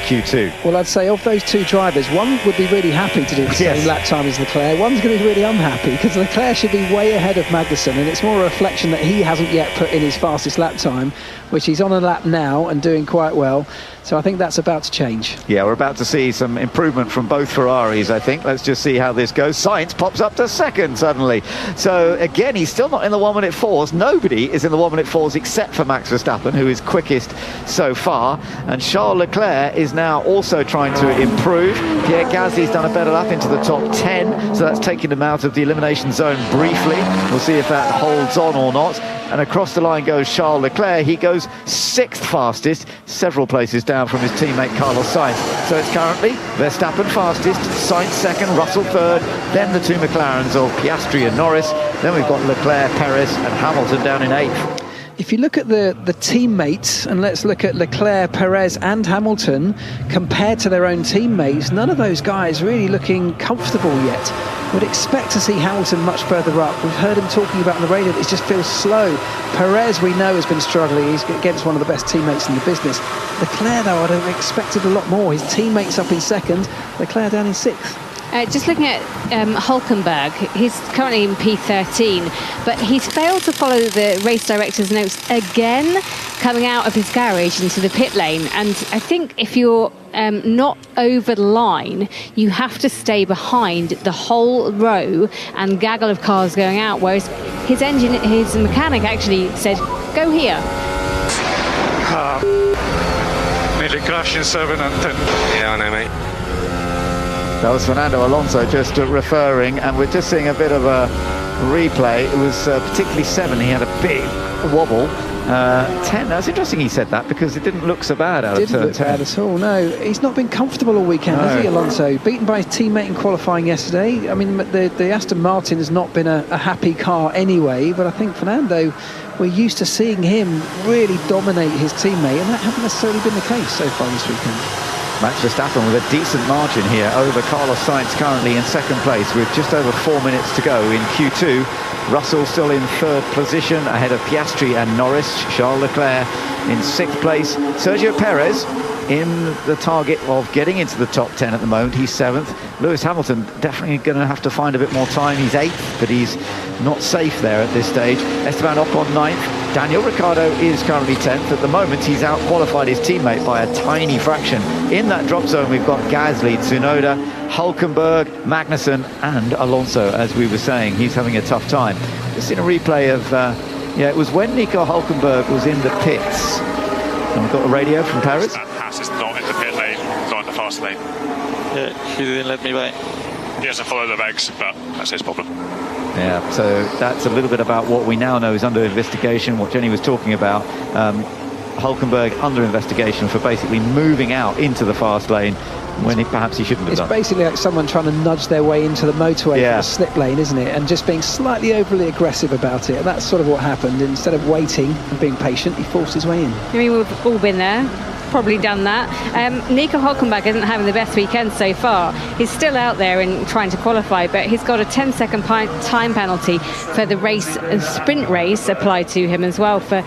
Q2. Well, I'd say of those two drivers, one would be really happy to do the same lap time as Leclerc. One's going to be really unhappy because Leclerc should be way ahead of Magnussen, and it's more a reflection that he hasn't yet put in his fastest lap time, which he's on a lap now and doing quite well. So I think that's about to change. Yeah, we're about to see some improvement from both Ferraris, I think. Let's just see how this goes. Sainz pops up to second suddenly. So again, he's still not in the 1 minute 4s. Nobody is in the 1 minute 4s except for Max Verstappen, who is quickest so far. And Charles Leclerc is now also trying to improve. Pierre Gasly's done a better lap into the top 10, so that's taken him out of the elimination zone briefly. We'll see if that holds on or not. and across the line goes Charles Leclerc. He goes 6th fastest, several places down from his teammate Carlos Sainz. So it's currently Verstappen fastest, Sainz second, Russell third, then the two McLarens of Piastri and Norris. Then we've got Leclerc, Perez and Hamilton down in 8th. If you look at the teammates, and let's look at Leclerc, Perez and Hamilton compared to their own teammates, none of those guys really looking comfortable yet. Would expect to see Hamilton much further up. We've heard him talking about on the radio that it just feels slow. Perez, we know, has been struggling. He's against one of the best teammates in the business. Leclerc, though, I'd have expected a lot more. His teammates up in 2nd, Leclerc down in 6th. Just looking at Hulkenberg, he's currently in P13, but he's failed to follow the race director's notes again, coming out of his garage into the pit lane. And I think if you're not over the line, you have to stay behind the whole row and gaggle of cars going out, whereas his mechanic actually said, go here. Nearly crashed in 7 and 10. Yeah, I know, mate. That was Fernando Alonso just referring, and we're just seeing a bit of a replay. It was particularly 7, he had a big wobble. 10, that's interesting he said that, because it didn't look so bad out of turn 10. Didn't look bad at all, no. He's not been comfortable all weekend, has he, Alonso? Beaten by his teammate in qualifying yesterday. I mean, the Aston Martin has not been a happy car anyway, but I think Fernando, we're used to seeing him really dominate his teammate, and that hasn't necessarily been the case so far this weekend. Max Verstappen with a decent margin here over Carlos Sainz, currently in 2nd place with just over 4 minutes to go in Q2. Russell still in 3rd position ahead of Piastri and Norris. Charles Leclerc in 6th place. Sergio Perez in the target of getting into the top 10 at the moment. He's 7th. Lewis Hamilton definitely going to have to find a bit more time. He's 8th, but he's not safe there at this stage. Esteban Ocon 9th. Daniel Ricciardo is currently 10th. At the moment, he's out-qualified his teammate by a tiny fraction. In that drop zone, we've got Gasly, Tsunoda, Hulkenberg, Magnussen and Alonso, as we were saying. He's having a tough time. Just in a replay of, it was when Nico Hulkenberg was in the pits. And we've got a radio from Paris. Haas is not in the pit lane, not in the fast lane. Yeah, he didn't let me by. He hasn't followed the regs, but that's his problem. Yeah, so that's a little bit about what we now know is under investigation, what Jenny was talking about. Hulkenberg under investigation for basically moving out into the fast lane when perhaps he shouldn't have done. It's basically like someone trying to nudge their way into the motorway from a slip lane, isn't it? And just being slightly overly aggressive about it. And that's sort of what happened. Instead of waiting and being patient, he forced his way in. I mean, we've all been there. Probably done that. Nico Hulkenberg isn't having the best weekend so far. He's still out there and trying to qualify, but he's got a 10-second time penalty for the sprint race applied to him as well for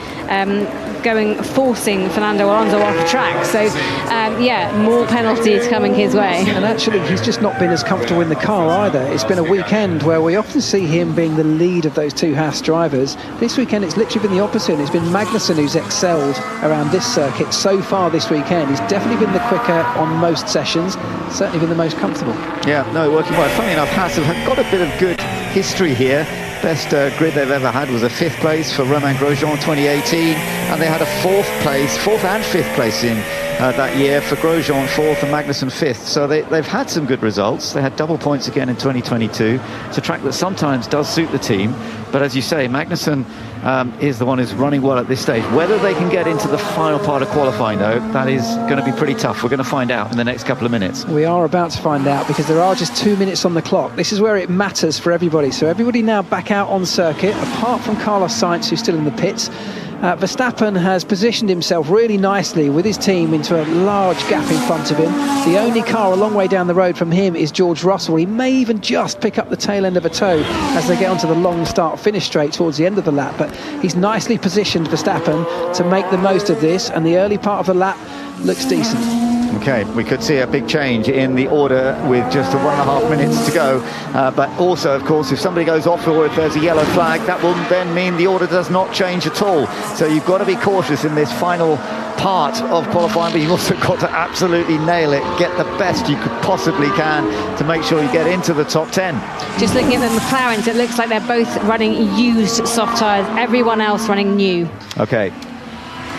forcing Fernando Alonso off the track. So more penalties coming his way. And actually, he's just not been as comfortable in the car either. It's been a weekend where we often see him being the lead of those two Haas drivers. This weekend, it's literally been the opposite. It's been Magnussen who's excelled around this circuit so far this weekend. He's definitely been the quicker on most sessions, certainly been the most comfortable. Yeah, no, working well. Funny enough, Haas have got a bit of good history here. Best grid they've ever had was a 5th place for Romain Grosjean 2018, and they had a 4th and 5th place in that year for Grosjean 4th and Magnussen 5th. So they've had some good results. They had double points again in 2022. It's a track that sometimes does suit the team, but as you say, Magnussen is the one who's running well at this stage. Whether they can get into the final part of qualifying, though, that is going to be pretty tough. We're going to find out in the next couple of minutes. We are about to find out, because there are just 2 minutes on the clock. This is where it matters for everybody. So everybody now back out on circuit, apart from Carlos Sainz, who's still in the pits. Verstappen has positioned himself really nicely with his team into a large gap in front of him. The only car a long way down the road from him is George Russell. He may even just pick up the tail end of a toe as they get onto the long start-finish straight towards the end of the lap. But he's nicely positioned, Verstappen, to make the most of this, and the early part of the lap looks decent. Okay, we could see a big change in the order with just 1.5 minutes to go. But also, of course, if somebody goes off or if there's a yellow flag, that will then mean the order does not change at all. So you've got to be cautious in this final part of qualifying, but you've also got to absolutely nail it, get the best you could possibly can to make sure you get into the top 10. Just looking at the McLarens, it looks like they're both running used soft tyres, everyone else running new. Okay.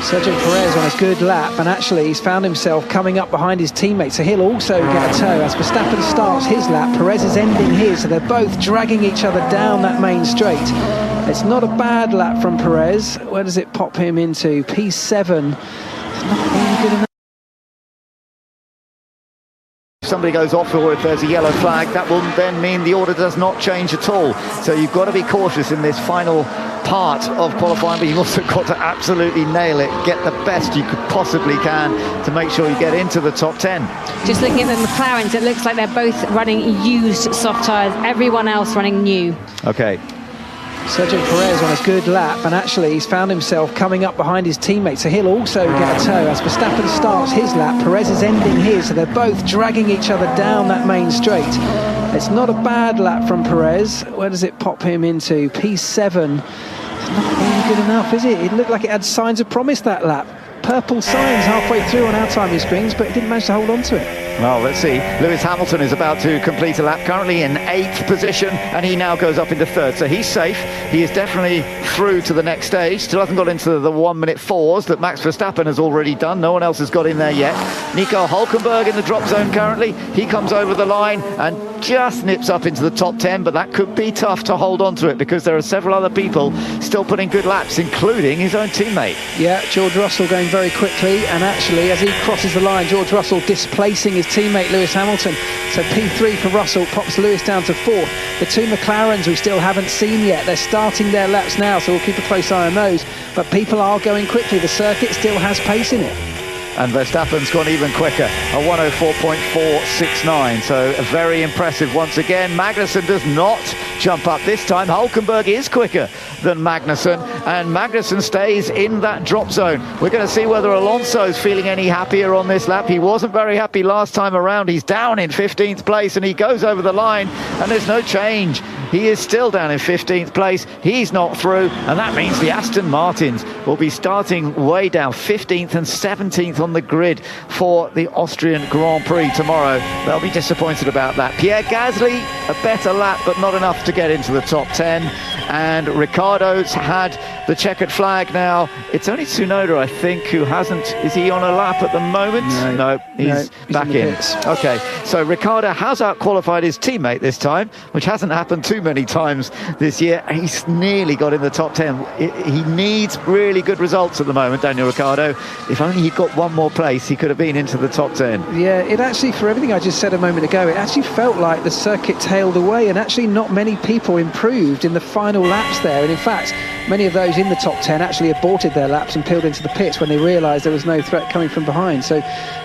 Sergio Perez on a good lap, and actually he's found himself coming up behind his teammate, so he'll also get a tow. As Verstappen starts his lap, Perez is ending his, so they're both dragging each other down that main straight. It's not a bad lap from Perez. Where does it pop him into? P7. It's not really good enough. If somebody goes off, or if there's a yellow flag, that will then mean the order does not change at all. So you've got to be cautious in this final part of qualifying, but you've also got to absolutely nail it, get the best you could possibly can to make sure you get into the top 10. Just looking at the McLarens, it looks like they're both running used soft tyres, everyone else running new. Okay. Sergio Perez on a good lap, and actually he's found himself coming up behind his teammate, so he'll also get a tow. As Verstappen starts his lap, Perez is ending his, so they're both dragging each other down that main straight. It's not a bad lap from Perez. Where does it pop him into? P7. It's not really good enough, is it? It looked like it had signs of promise, that lap. Purple signs halfway through on our timing screens, but it didn't manage to hold on to it. Well, let's see. Lewis Hamilton is about to complete a lap, currently in 8th position, and he now goes up into 3rd, so he's safe. He is definitely through to the next stage. Still hasn't got into the 1-minute 4s that Max Verstappen has already done. No one else has got in there yet. Nico Hülkenberg in the drop zone currently. He comes over the line and just nips up into the top 10, but that could be tough to hold on to it because there are several other people still putting good laps, including his own teammate. Yeah, George Russell going very quickly, and actually as he crosses the line, George Russell displacing his teammate Lewis Hamilton. So P3 for Russell pops Lewis down to 4th. The two McLarens we still haven't seen yet, they're starting their laps now, so we'll keep a close eye on those, but people are going quickly. The circuit still has pace in it. And Verstappen's gone even quicker, a 104.469, so very impressive once again. Magnussen does not jump up this time. Hülkenberg is quicker than Magnussen, and Magnussen stays in that drop zone. We're going to see whether Alonso's feeling any happier on this lap. He wasn't very happy last time around. He's down in 15th place, and he goes over the line, and there's no change. He is still down in 15th place. He's not through, and that means the Aston Martins will be starting way down, 15th and 17th on the grid for the Austrian Grand Prix tomorrow. They'll be disappointed about that. Pierre Gasly, a better lap, but not enough to get into the top 10. And Ricciardo's had the checkered flag now. It's only Tsunoda, I think, who hasn't. Is he on a lap at the moment? No, he's back in. Okay, so Ricciardo has out-qualified his teammate this time, which hasn't happened too many times this year. He's nearly got in the top 10. He needs really good results at the moment, Daniel Ricciardo. If only he'd got one more place, he could have been into the top 10. Yeah, it actually, for everything I just said a moment ago, it actually felt like the circuit tailed away, and actually not many people improved in the final laps there. And in fact, many of those in the top 10 actually aborted their laps and peeled into the pits when they realised there was no threat coming from behind. So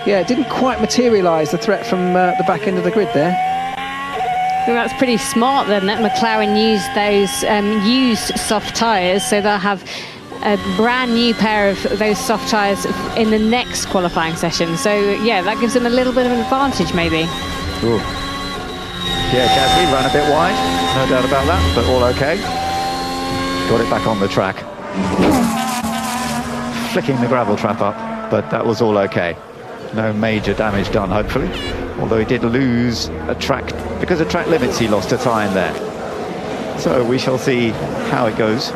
yeah, it didn't quite materialise, the threat from the back end of the grid there. Well, that's pretty smart then that McLaren used those used soft tyres, so they'll have a brand new pair of those soft tyres in the next qualifying session. So yeah, that gives them a little bit of an advantage maybe. Ooh. Yeah, Gasly ran a bit wide, no doubt about that, but all okay. Got it back on the track. Flicking the gravel trap up, but that was all okay. No major damage done, hopefully. Although he did lose a track, because of track limits, he lost a tyre in there. So we shall see how it goes.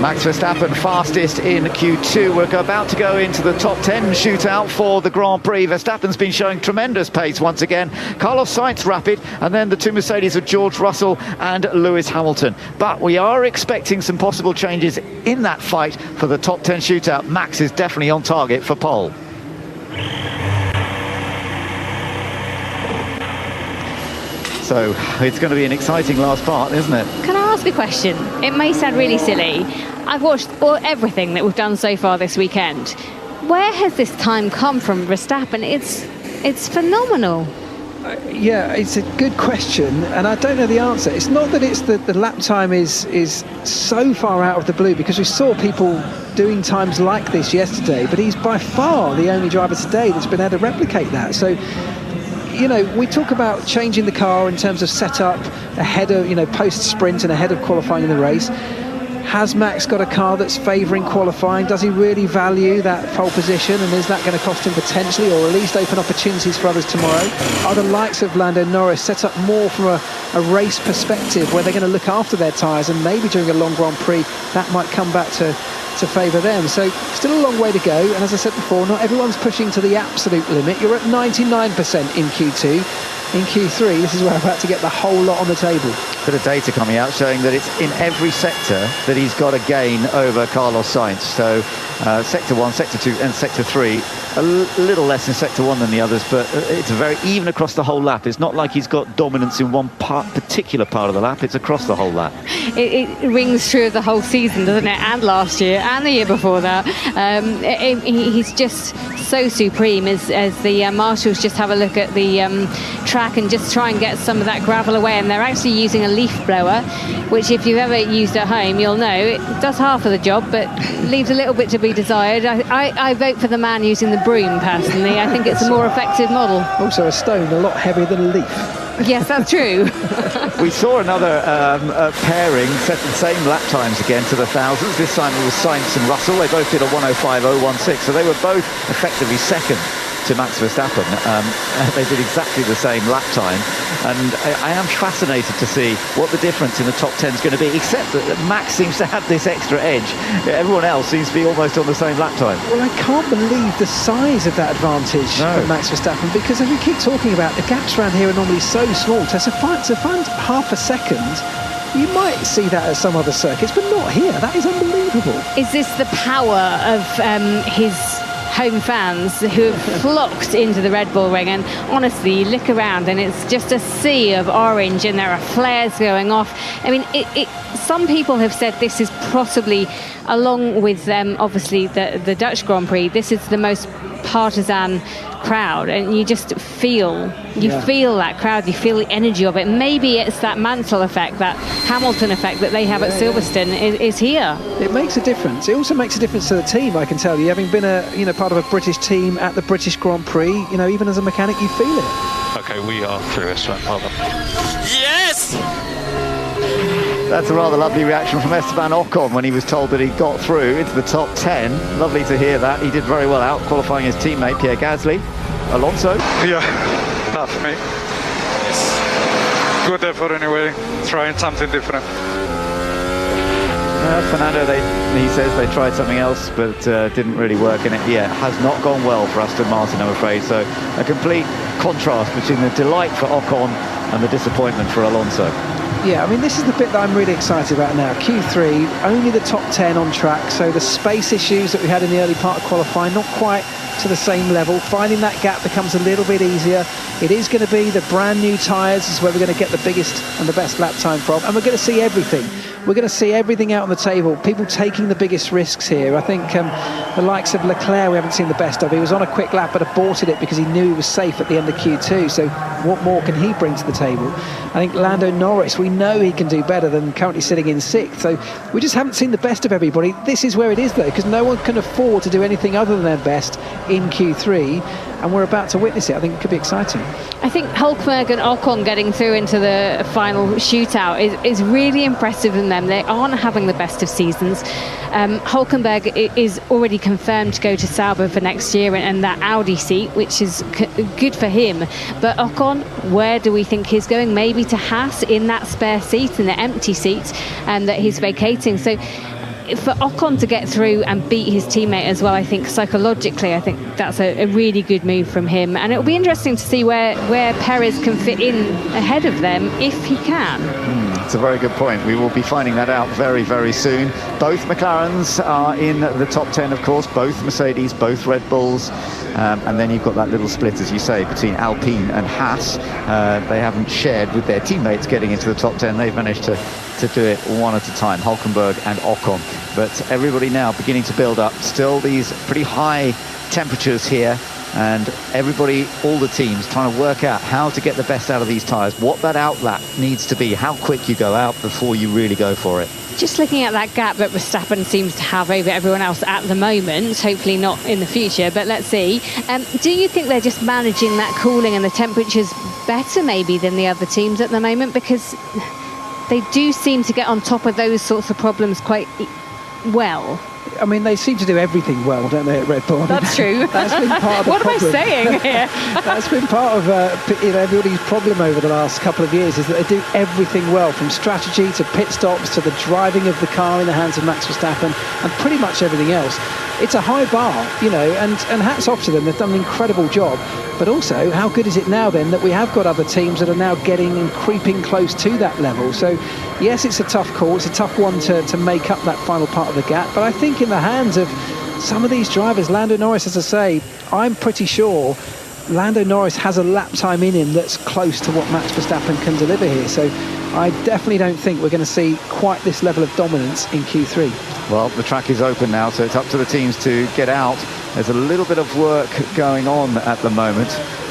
Max Verstappen fastest in Q2. We're about to go into the top 10 shootout for the Grand Prix. Verstappen's been showing tremendous pace once again. Carlos Sainz rapid, and then the two Mercedes of George Russell and Lewis Hamilton. But we are expecting some possible changes in that fight for the top 10 shootout. Max is definitely on target for pole. So it's going to be an exciting last part, isn't it? Can I ask a question? It may sound really silly. I've watched everything that we've done so far this weekend. Where has this time come from, Verstappen? It's phenomenal. Yeah, it's a good question, and I don't know the answer. It's not that it's the lap time is so far out of the blue, because we saw people doing times like this yesterday, but he's by far the only driver today that's been able to replicate that. So, you know, we talk about changing the car in terms of setup ahead of, you know, post-sprint and ahead of qualifying in the race. Has Max got a car that's favouring qualifying? Does he really value that pole position, and is that going to cost him potentially, or at least open opportunities for others tomorrow? Are the likes of Lando Norris set up more from a race perspective, where they're going to look after their tyres, and maybe during a long Grand Prix that might come back to favour them? So still a long way to go, and as I said before, not everyone's pushing to the absolute limit. You're at 99% in Q2. In Q3, this is where I'm about to get the whole lot on the table. Bit of data coming out showing that it's in every sector that he's got a gain over Carlos Sainz. So sector 1, sector 2 and sector 3, a little less in sector 1 than the others, but it's very even across the whole lap. It's not like he's got dominance in one particular part of the lap, it's across the whole lap. It rings true of the whole season, doesn't it? And last year and the year before that. He's just so supreme as the marshals just have a look at the track and just try and get some of that gravel away. And they're actually using a leaf blower, which if you've ever used at home, you'll know it does half of the job, but leaves a little bit to be desired. I vote for the man using the broom, personally. I think it's a more effective model. Also a stone a lot heavier than a leaf. Yes, that's true. We saw another pairing set the same lap times again to the thousands. This time it was Sainz and Russell. They both did a 1:05.016, so they were both effectively second to Max Verstappen. They did exactly the same lap time, and I am fascinated to see what the difference in the top 10 is going to be, except that Max seems to have this extra edge. Everyone else seems to be almost on the same lap time. Well, I can't believe the size of that advantage for Max Verstappen, because as we keep talking about, the gaps around here are normally so small. To find half a second, you might see that at some other circuits, but not here. That is unbelievable. Is this the power of his home fans who have flocked into the Red Bull ring? And honestly, you look around and it's just a sea of orange, and there are flares going off. I mean, some people have said this is possibly, along with obviously the Dutch Grand Prix, this is the most partisan crowd, and you just feel that crowd, you feel the energy of it. Maybe it's that Mansell effect, that Hamilton effect that they have at Silverstone is here. It makes a difference. It also makes a difference to the team, I can tell you, having been part of a British team at the British Grand Prix. Even as a mechanic, you feel it. Okay, we are through this one. Hold on. Yes! That's a rather lovely reaction from Esteban Ocon when he was told that he got through into the top 10. Lovely to hear that. He did very well out qualifying his teammate Pierre Gasly. Alonso? Yeah, not for me. It's good effort anyway, trying something different. Fernando, he says they tried something else, but didn't really work, and it has not gone well for Aston Martin, I'm afraid. So a complete contrast between the delight for Ocon and the disappointment for Alonso. Yeah, I mean, this is the bit that I'm really excited about now. Q3, only the top 10 on track, so the space issues that we had in the early part of qualifying, not quite to the same level. Finding that gap becomes a little bit easier. It is going to be the brand new tyres is where we're going to get the biggest and the best lap time from, and we're going to see everything. We're going to see everything out on the table, people taking the biggest risks here. I think the likes of Leclerc we haven't seen the best of. He was on a quick lap but aborted it because he knew he was safe at the end of Q2, so what more can he bring to the table? I think Lando Norris, we know he can do better than currently sitting in 6th, so we just haven't seen the best of everybody. This is where it is though, because no one can afford to do anything other than their best in Q3, and we're about to witness it. I think it could be exciting. I think Hülkenberg and Ocon getting through into the final shootout is really impressive in them. They aren't having the best of seasons. Hülkenberg is already confirmed to go to Sauber for next year and that Audi seat, which is good for him. But Ocon, where do we think he's going? Maybe to Haas in that spare seat, in the empty seat, and that he's vacating. So for Ocon to get through and beat his teammate as well, I think psychologically, I think that's a really good move from him. And it'll be interesting to see where Perez can fit in ahead of them, if he can. It's a very good point. We will be finding that out very, very soon. Both McLarens are in the top 10, of course, both Mercedes, both Red Bulls. And then you've got that little split, as you say, between Alpine and Haas. They haven't shared with their teammates getting into the top 10. They've managed to do it one at a time, Hülkenberg and Ocon. But everybody now beginning to build up. Still these pretty high temperatures here, and everybody, all the teams, trying to work out how to get the best out of these tyres, what that outlap needs to be, how quick you go out before you really go for it. Just looking at that gap that Verstappen seems to have over everyone else at the moment, hopefully not in the future, but let's see. Do you think they're just managing that cooling and the temperatures better maybe than the other teams at the moment? Because they do seem to get on top of those sorts of problems quite well. I mean, they seem to do everything well, don't they, at Red Bull? That's true. That's been part of the what problem. am I saying here? That's been part of everybody's problem over the last couple of years, is that they do everything well, from strategy to pit stops to the driving of the car in the hands of Max Verstappen and pretty much everything else. It's a high bar, and hats off to them. They've done an incredible job. But also, how good is it now then that we have got other teams that are now getting and creeping close to that level? So, yes, it's a tough call. It's a tough one to make up that final part of the gap. But I think in the hands of some of these drivers, Lando Norris, as I say, I'm pretty sure Lando Norris has a lap time in him that's close to what Max Verstappen can deliver here. So I definitely don't think we're going to see quite this level of dominance in Q3. Well, the track is open now, so it's up to the teams to get out. There's a little bit of work going on at the moment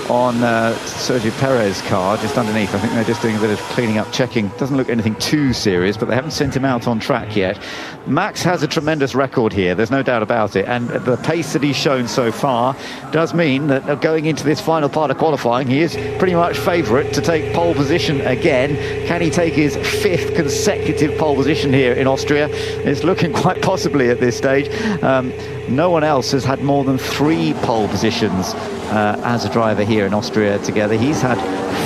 on Sergio Perez's car just underneath. I think they're just doing a bit of cleaning up, checking. Doesn't look anything too serious, but they haven't sent him out on track yet. Max has a tremendous record here, there's no doubt about it, and the pace that he's shown so far does mean that going into this final part of qualifying, he is pretty much favourite to take pole position again. Can he take his 5th consecutive pole position here in Austria? It's looking quite possibly at this stage. No one else has had more than 3 pole positions as a driver here in Austria together. He's had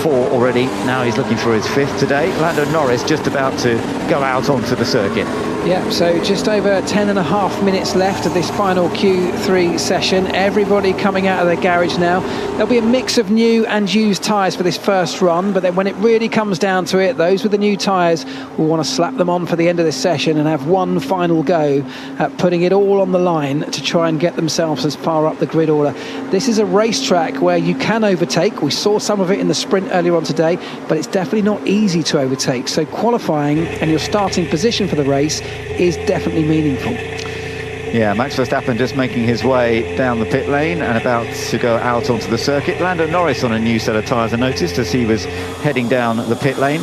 4 already. Now he's looking for his 5th today. Lando Norris just about to go out onto the circuit. Yeah, so just over 10.5 minutes left of this final Q3 session. Everybody coming out of their garage now. There'll be a mix of new and used tyres for this first run, but then when it really comes down to it, those with the new tyres will want to slap them on for the end of this session and have one final go at putting it all on the line to try and get themselves as far up the grid order. This is a racetrack where you can overtake. We saw some of it in the sprint earlier on today, but it's definitely not easy to overtake. So qualifying and your starting position for the race is definitely meaningful. Yeah, Max Verstappen just making his way down the pit lane and about to go out onto the circuit. Lando Norris on a new set of tyres, I noticed, as he was heading down the pit lane.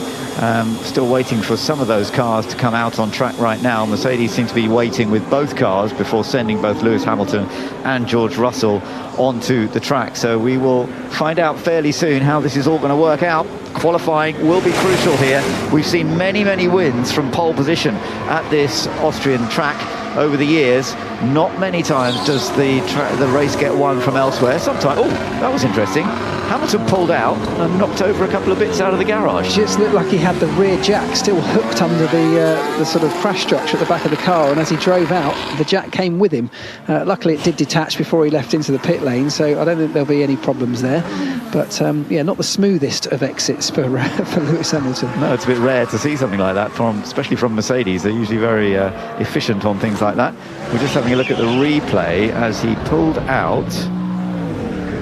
Still waiting for some of those cars to come out on track right now. Mercedes seem to be waiting with both cars before sending both Lewis Hamilton and George Russell onto the track. So we will find out fairly soon how this is all going to work out. Qualifying will be crucial here. We've seen many wins from pole position at this Austrian track over the years. Not many times does the race get won from elsewhere. Sometimes, oh, that was interesting. Hamilton pulled out and knocked over a couple of bits out of the garage. Just looked like he had the rear jack still hooked under the sort of crash structure at the back of the car, and as he drove out, the jack came with him. Luckily, it did detach before he left into the pit lane, so I don't think there'll be any problems there. But yeah, not the smoothest of exits for Lewis Hamilton. No, it's a bit rare to see something like that, especially from Mercedes. They're usually very efficient on things like that. We're just having a look at the replay as he pulled out.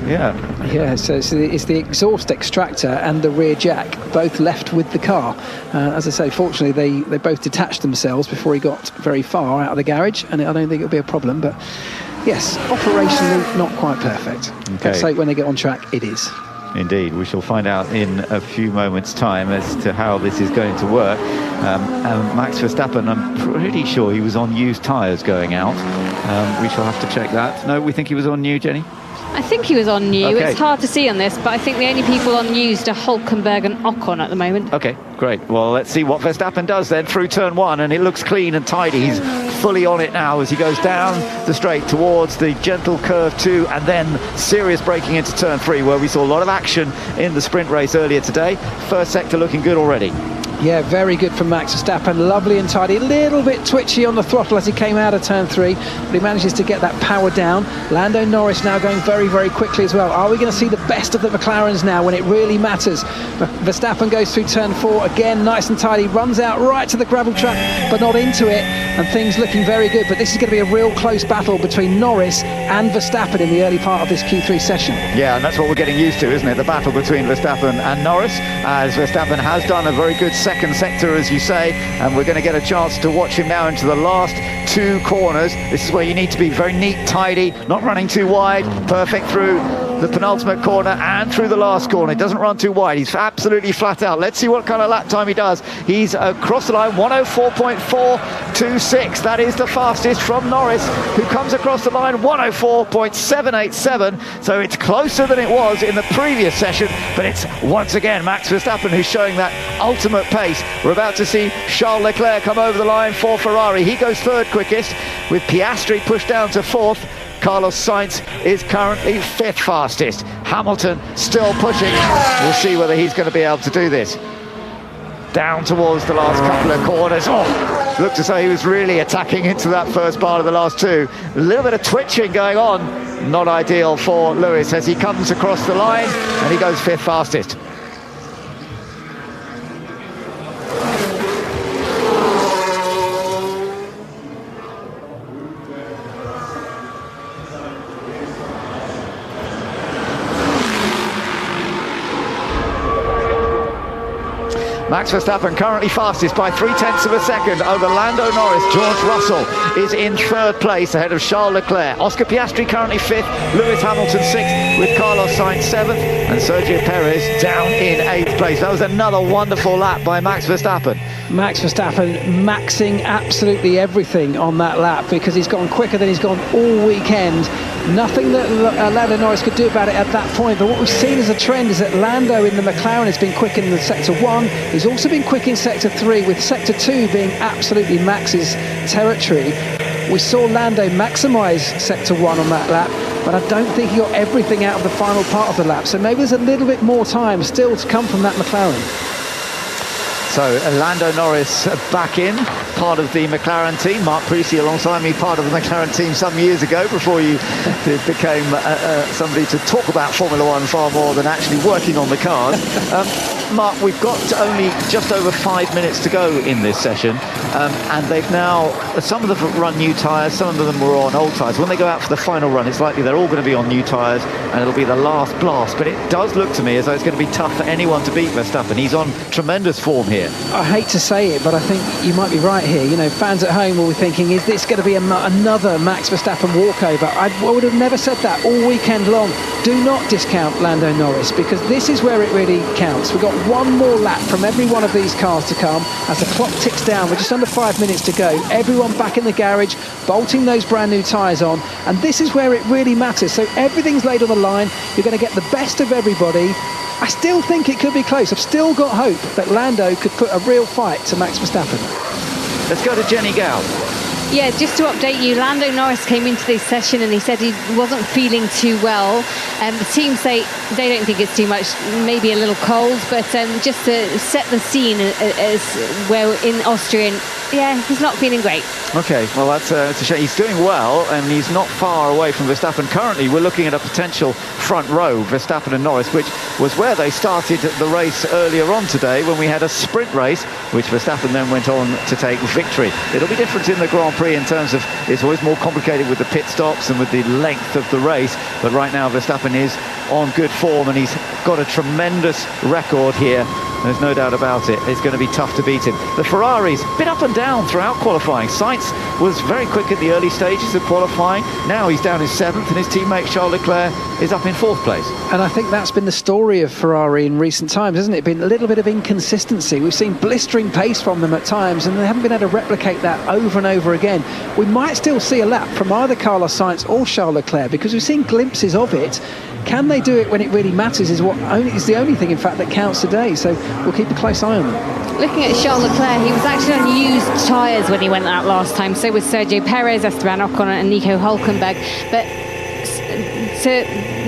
Yeah, so it's the exhaust extractor and the rear jack both left with the car. As I say, fortunately they both detached themselves before he got very far out of the garage, and I don't think it'll be a problem. But yes, operationally not quite perfect. Okay. Let's say when they get on track, it is. Indeed, we shall find out in a few moments' time as to how this is going to work. And Max Verstappen, I'm pretty sure he was on used tyres going out. We shall have to check that. No, we think he was on new, Jenny? I think he was on new. Okay. It's hard to see on this, but I think the only people on used are Hülkenberg and Ocon at the moment. Okay, great. Well, let's see what Verstappen does then through turn 1, and it looks clean and tidy. He's fully on it now as he goes down the straight towards the gentle curve 2, and then serious braking into turn 3, where we saw a lot of action in the sprint race earlier today. First sector looking good already. Yeah, very good from Max Verstappen. Lovely and tidy. A little bit twitchy on the throttle as he came out of turn 3, but he manages to get that power down. Lando Norris now going very quickly as well. Are we going to see the best of the McLarens now when it really matters? Verstappen goes through turn 4 again, nice and tidy, runs out right to the gravel track, but not into it, and things looking very good. But this is going to be a real close battle between Norris and Verstappen in the early part of this Q3 session. Yeah, and that's what we're getting used to, isn't it? The battle between Verstappen and Norris, as Verstappen has done a very good second sector, as you say, and we're going to get a chance to watch him now into the last 2 corners. This is where you need to be very neat, tidy, not running too wide, perfect through the penultimate corner and through the last corner. He doesn't run too wide. He's absolutely flat out. Let's see what kind of lap time he does. He's across the line, 104.426. That is the fastest from Norris, who comes across the line, 104.787. So it's closer than it was in the previous session, but it's once again Max Verstappen who's showing that ultimate pace. We're about to see Charles Leclerc come over the line for Ferrari. He goes third quickest, with Piastri pushed down to fourth. Carlos Sainz is currently fifth fastest. Hamilton still pushing. We'll see whether he's going to be able to do this. Down towards the last couple of corners. Oh, looked as though he was really attacking into that first part of the last two. A little bit of twitching going on. Not ideal for Lewis as he comes across the line and he goes fifth fastest. Max Verstappen currently fastest by 0.3 of a second over Lando Norris. George Russell is in third place ahead of Charles Leclerc. Oscar Piastri currently fifth, Lewis Hamilton sixth, with Carlos Sainz seventh, and Sergio Perez down in eighth place. That was another wonderful lap by Max Verstappen. Max Verstappen maxing absolutely everything on that lap, because he's gone quicker than he's gone all weekend. Nothing that Lando Norris could do about it at that point, but what we've seen as a trend is that Lando in the McLaren has been quick in the Sector 1. He's also been quick in Sector 3, with Sector 2 being absolutely Max's territory. We saw Lando maximise Sector 1 on that lap, but I don't think he got everything out of the final part of the lap, so maybe there's a little bit more time still to come from that McLaren. So Lando Norris back in, part of the McLaren team. Mark Preece alongside me, part of the McLaren team some years ago, before you became somebody to talk about Formula One far more than actually working on the cars. Mark, we've got only just over 5 minutes to go in this session, and they've now, some of them have run new tyres, some of them were on old tyres. When they go out for the final run, it's likely they're all going to be on new tyres, and it'll be the last blast. But it does look to me as though it's going to be tough for anyone to beat Verstappen. He's on tremendous form here. I hate to say it, but I think you might be right here. You know, fans at home will be thinking, is this going to be another Max Verstappen walkover? I would have never said that all weekend long. Do not discount Lando Norris, because this is where it really counts. We've got one more lap from every one of these cars to come as the clock ticks down with just under 5 minutes to go. Everyone back in the garage, bolting those brand new tyres on, and this is where it really matters. So everything's laid on the line. You're going to get the best of everybody. I still think it could be close. I've still got hope that Lando could put a real fight to Max Verstappen. Let's go to Jenny Gow. Yeah, just to update you, Lando Norris came into this session and he said he wasn't feeling too well. The team say they don't think it's too much, maybe a little cold, but just to set the scene as where in Austrian, yeah, he's not feeling great. Okay, well, that's a shame. He's doing well, and he's not far away from Verstappen. Currently, we're looking at a potential front row, Verstappen and Norris, which was where they started the race earlier on today when we had a sprint race, which Verstappen then went on to take victory. It'll be different in the Grand Prix in terms of it's always more complicated with the pit stops and with the length of the race, but right now Verstappen is on good form and he's got a tremendous record here. There's no doubt about it. It's going to be tough to beat him. The Ferraris, a bit up and down throughout qualifying. Sainz was very quick at the early stages of qualifying. Now he's down in seventh, and his teammate Charles Leclerc is up in fourth place. And I think that's been the story of Ferrari in recent times, hasn't it? Been a little bit of inconsistency. We've seen blistering pace from them at times, and they haven't been able to replicate that over and over again. We might still see a lap from either Carlos Sainz or Charles Leclerc, because we've seen glimpses of it. Can they do it when it really matters is the only thing, in fact, that counts today. So we'll keep a close eye on them. Looking at Charles Leclerc, he was actually on used tyres when he went out last time. So was Sergio Perez, Esteban Ocon and Nico Hülkenberg. But to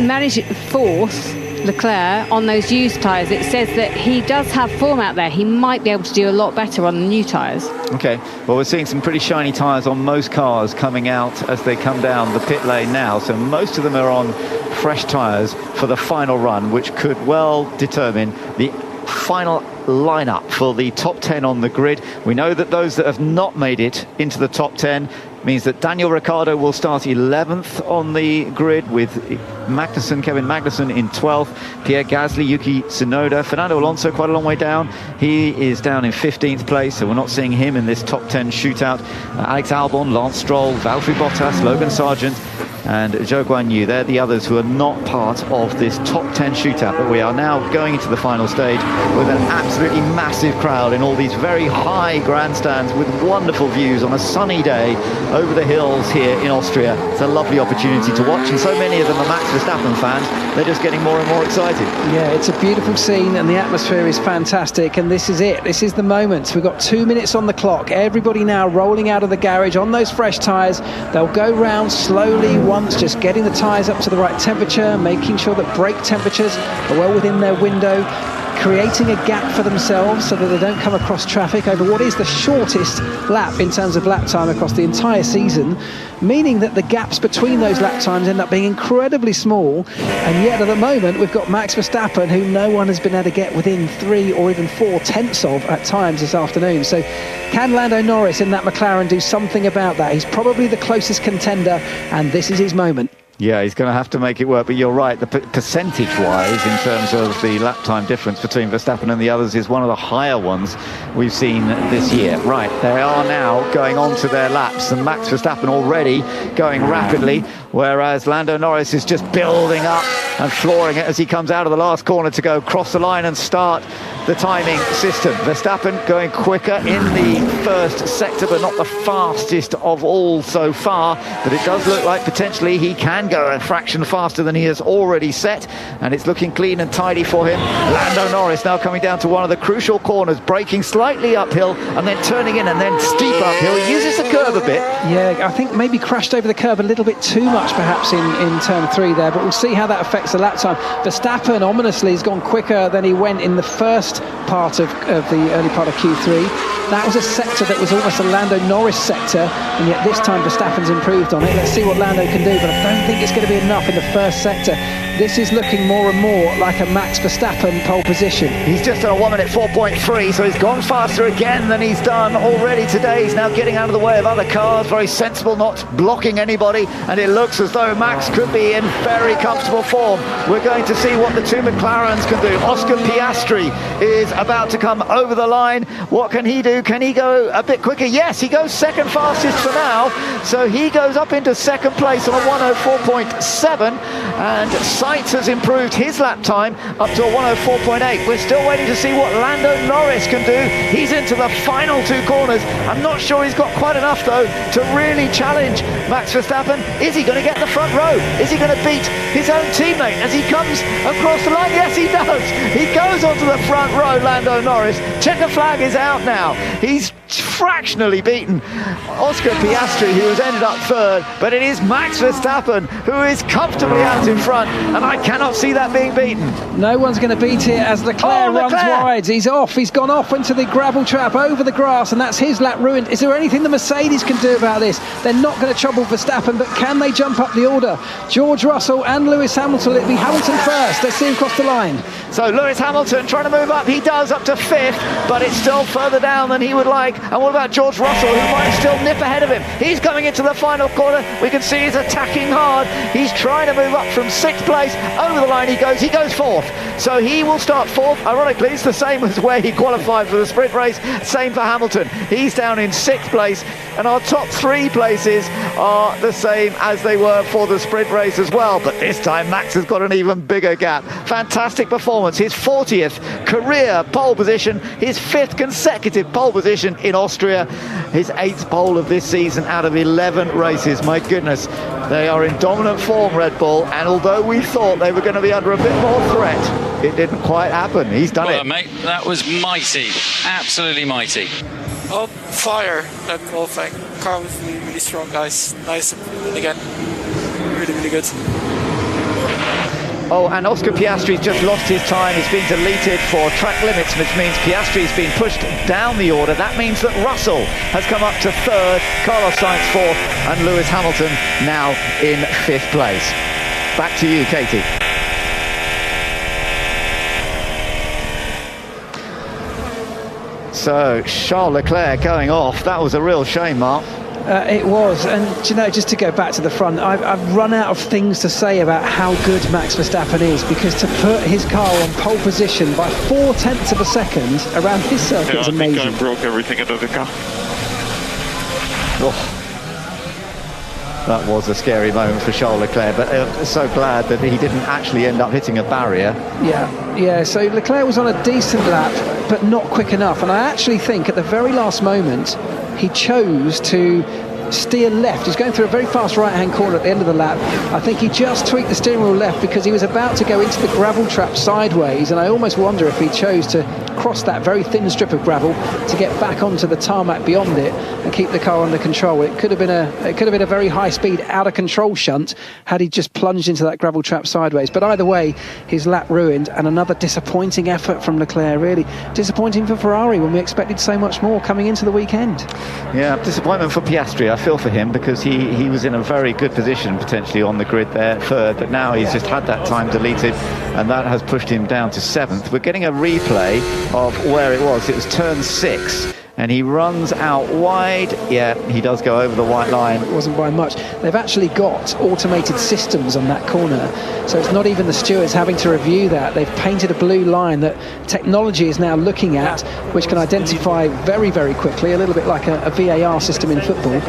manage fourth, Leclerc, on those used tyres, it says that he does have form out there. He might be able to do a lot better on the new tyres. Okay, well, we're seeing some pretty shiny tyres on most cars coming out as they come down the pit lane now. So most of them are on fresh tyres for the final run, which could well determine the final lineup for the top 10 on the grid. We know that those that have not made it into the top 10 means that Daniel Ricciardo will start 11th on the grid, with Kevin Magnussen in 12th, Pierre Gasly, Yuki Tsunoda, Fernando Alonso quite a long way down. He is down in 15th place, so we're not seeing him in this top 10 shootout. Alex Albon, Lance Stroll, Valtteri Bottas, Logan Sargent, and Zhou Guanyu. They're the others who are not part of this top 10 shootout, but we are now going into the final stage with an absolutely massive crowd in all these very high grandstands with wonderful views on a sunny day over the hills here in Austria. It's a lovely opportunity to watch, and so many of them are Max Verstappen fans. They're just getting more and more excited. Yeah, it's a beautiful scene and the atmosphere is fantastic, and this is it. This is the moment. We've got 2 minutes on the clock. Everybody now rolling out of the garage on those fresh tyres. They'll go round slowly once, just getting the tyres up to the right temperature, making sure that brake temperatures are well within their window, creating a gap for themselves so that they don't come across traffic over what is the shortest lap in terms of lap time across the entire season, meaning that the gaps between those lap times end up being incredibly small. And yet at the moment we've got Max Verstappen, who no one has been able to get within 3 or even 4 tenths of at times this afternoon. So can Lando Norris in that McLaren do something about that? He's probably the closest contender, and this is his moment. Yeah, he's going to have to make it work, but you're right, the percentage-wise, in terms of the lap time difference between Verstappen and the others, is one of the higher ones we've seen this year. Right, they are now going on to their laps, and Max Verstappen already going rapidly, whereas Lando Norris is just building up and flooring it as he comes out of the last corner to go cross the line and start the timing system. Verstappen going quicker in the first sector, but not the fastest of all so far, but it does look like potentially he can go a fraction faster than he has already set, and it's looking clean and tidy for him. Lando Norris now coming down to one of the crucial corners, braking slightly uphill and then turning in and then steep uphill. He uses the curve a bit. Yeah, I think maybe crashed over the curve a little bit too much perhaps in turn 3 there, but we'll see how that affects the lap time. Verstappen ominously has gone quicker than he went in the first part of the early part of Q3. That was a sector that was almost a Lando Norris sector, and yet this time Verstappen's improved on it. Let's see what Lando can do, but I don't think it's going to be enough in the first sector. This is looking more and more like a Max Verstappen pole position. He's just on a 1 minute 4.3, so he's gone faster again than he's done already today. He's now getting out of the way of other cars, very sensible, not blocking anybody, and it looks as though Max could be in very comfortable form. We're going to see what the 2 McLarens can do. Oscar Piastri is about to come over the line. What can he do? Can he go a bit quicker? Yes, he goes second fastest for now, so he goes up into second place on a 104.7, and Sainz has improved his lap time up to a 104.8. We're still waiting to see what Lando Norris can do. He's into the final 2 corners. I'm not sure he's got quite enough though to really challenge Max Verstappen. Is he going to get the front row? Is he going to beat his own teammate as he comes across the line? Yes, he does. He goes onto the front row, Lando Norris. Checker flag is out now. He's fractionally beaten Oscar Piastri, who has ended up 3rd, but it is Max Verstappen who is comfortably out in front, and I cannot see that being beaten. No one's going to beat it as Leclerc runs wide. He's off. He's gone off into the gravel trap over the grass, and that's his lap ruined. Is there anything the Mercedes can do about this? They're not going to trouble Verstappen, but can they jump up the order? George Russell and Lewis Hamilton. It'll be Hamilton first. Let's see him cross the line. So Lewis Hamilton trying to move up. He does, up to 5th, but it's still further down than he would like. And what about George Russell, who might still nip ahead of him? He's coming into the final corner. We can see he's attacking hard. He's trying to move up from 6th place. Over the line he goes 4th. So he will start 4th. Ironically, it's the same as where he qualified for the sprint race. Same for Hamilton. He's down in 6th place. And our top 3 places are the same as they were for the sprint race as well. But this time Max has got an even bigger gap. Fantastic performance. His 40th career pole position. His 5th consecutive pole position in Austria. His 8th pole of this season out of 11 races. My goodness, they are in dominant form, Red Bull, and although we thought they were going to be under a bit more threat, it didn't quite happen. He's done it. Mate, that was mighty, absolutely mighty. Oh, fire, that qualifying car was really, really strong, guys. Nice again, really, really good. Oh, and Oscar Piastri's just lost his time. He's been deleted for track limits, which means Piastri's been pushed down the order. That means that Russell has come up to 3rd, Carlos Sainz 4th, and Lewis Hamilton now in 5th place. Back to you, Katie. So, Charles Leclerc going off. That was a real shame, Mark. It was, and you know, just to go back to the front, I've run out of things to say about how good Max Verstappen is, because to put his car on pole position by 4/10 of a second around his circuit is amazing. I think I broke everything under the car. Oh. That was a scary moment for Charles Leclerc, but so glad that he didn't actually end up hitting a barrier. Yeah, so Leclerc was on a decent lap, but not quick enough. And I actually think at the very last moment, he chose to steer left. He's going through a very fast right-hand corner at the end of the lap. I think he just tweaked the steering wheel left because he was about to go into the gravel trap sideways, and I almost wonder if he chose to cross that very thin strip of gravel to get back onto the tarmac beyond it and keep the car under control. It could have been a very high-speed, out-of-control shunt had he just plunged into that gravel trap sideways. But either way, his lap ruined, and another disappointing effort from Leclerc. Really disappointing for Ferrari when we expected so much more coming into the weekend. Yeah, disappointment for Piastri. I feel for him because he was in a very good position potentially on the grid there, third, but now he's just had that time deleted, and that has pushed him down to 7th. We're getting a replay of where it was. It was turn 6, and he runs out wide. Yeah, he does go over the white line. It wasn't by much. They've actually got automated systems on that corner, so it's not even the stewards having to review that. They've painted a blue line that technology is now looking at, which can identify very, very quickly, a little bit like a VAR system in football.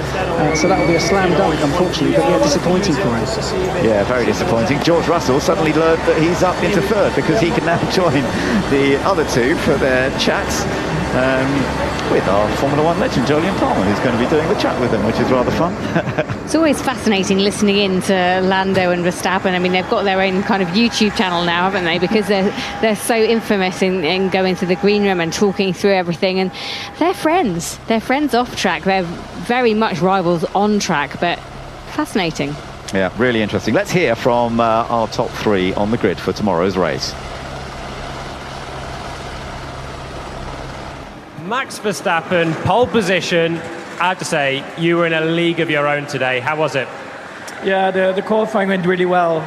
So that will be a slam dunk, unfortunately, but yeah, disappointing for him. Yeah, very disappointing. George Russell suddenly learned that he's up into 3rd because he can now join the other two for their chats. With our Formula 1 legend, Jolyon Palmer, who's going to be doing the chat with them, which is rather fun. It's always fascinating listening in to Lando and Verstappen. I mean, they've got their own kind of YouTube channel now, haven't they? Because they're so infamous in going to the green room and talking through everything. And they're friends. They're friends off track. They're very much rivals on track, but fascinating. Yeah, really interesting. Let's hear from our top 3 on the grid for tomorrow's race. Max Verstappen, pole position. I have to say, you were in a league of your own today. How was it? Yeah, the qualifying went really well.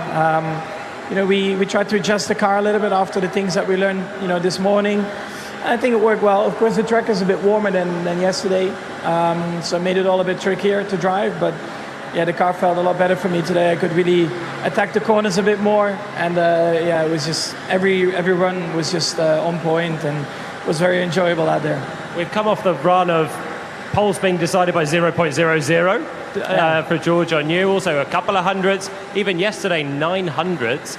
We tried to adjust the car a little bit after the things that we learned, this morning. I think it worked well. Of course, the track is a bit warmer than yesterday, so it made it all a bit trickier to drive. But yeah, the car felt a lot better for me today. I could really attack the corners a bit more, and it was just every run was just on point and was very enjoyable out there. We've come off the run of poles being decided by 0.00 for George on you, also a couple of hundreds, even yesterday 900s.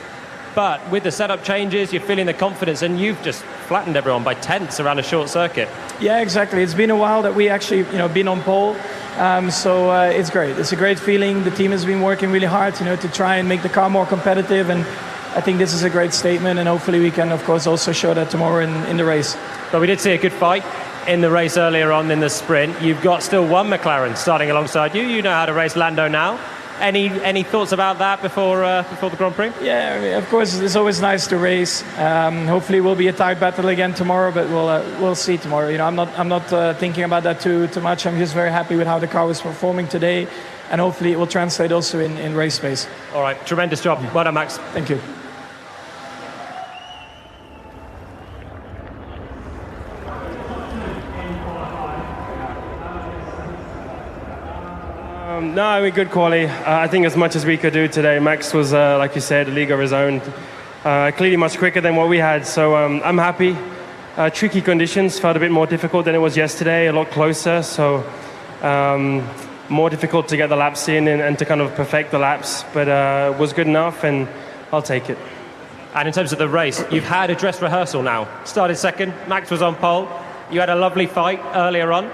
But with the setup changes, you're feeling the confidence, and you've just flattened everyone by tenths around a short circuit. Yeah, exactly. It's been a while that we actually been on pole, so it's great. It's a great feeling. The team has been working really hard to try and make the car more competitive, and I think this is a great statement, and hopefully we can, of course, also show that tomorrow in the race. But we did see a good fight in the race earlier on in the sprint. You've got still one McLaren starting alongside you. You know how to race Lando now. Any thoughts about that before the Grand Prix? Yeah, I mean, of course, it's always nice to race. Hopefully, it will be a tight battle again tomorrow, but we'll see tomorrow. I'm not thinking about that too much. I'm just very happy with how the car was performing today, and hopefully, it will translate also in race space. All right, tremendous job. Well done, Max. Thank you. No, good quality. I think as much as we could do today. Max was, like you said, a league of his own. Clearly much quicker than what we had, so I'm happy. Tricky conditions, felt a bit more difficult than it was yesterday, a lot closer, so more difficult to get the laps in and to kind of perfect the laps, but was good enough, and I'll take it. And in terms of the race, you've had a dress rehearsal now. Started second, Max was on pole. You had a lovely fight earlier on.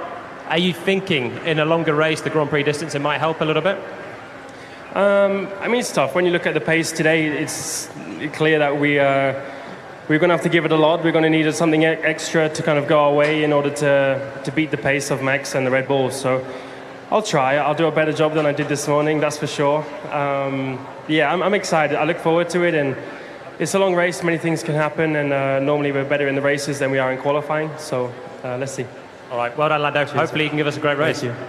Are you thinking in a longer race, the Grand Prix distance, it might help a little bit? I mean, it's tough. When you look at the pace today, it's clear that we're going to have to give it a lot. We're going to need something extra to kind of go our way in order to beat the pace of Max and the Red Bull. So I'll try. I'll do a better job than I did this morning, that's for sure. I'm excited. I look forward to it, and it's a long race. Many things can happen, and normally we're better in the races than we are in qualifying. So let's see. All right, well done, Lando. Cheers. Hopefully you can give us a great race. Thank you.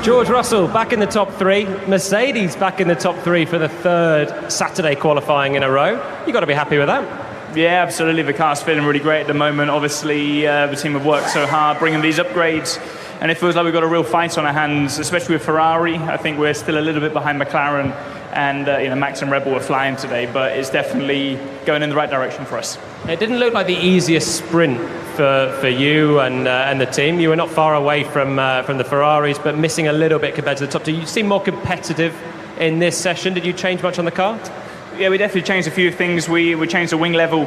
George Russell back in the top 3. Mercedes back in the top 3 for the 3rd Saturday qualifying in a row. You've got to be happy with that. Yeah, absolutely. The car's feeling really great at the moment. Obviously, the team have worked so hard bringing these upgrades, and it feels like we've got a real fight on our hands, especially with Ferrari. I think we're still a little bit behind McLaren, and Max and Red Bull were flying today, but it's definitely going in the right direction for us. It didn't look like the easiest sprint for you and the team. You were not far away from the Ferraris, but missing a little bit compared to the top two. You seem more competitive in this session. Did you change much on the car? Yeah, we definitely changed a few things. We changed the wing level,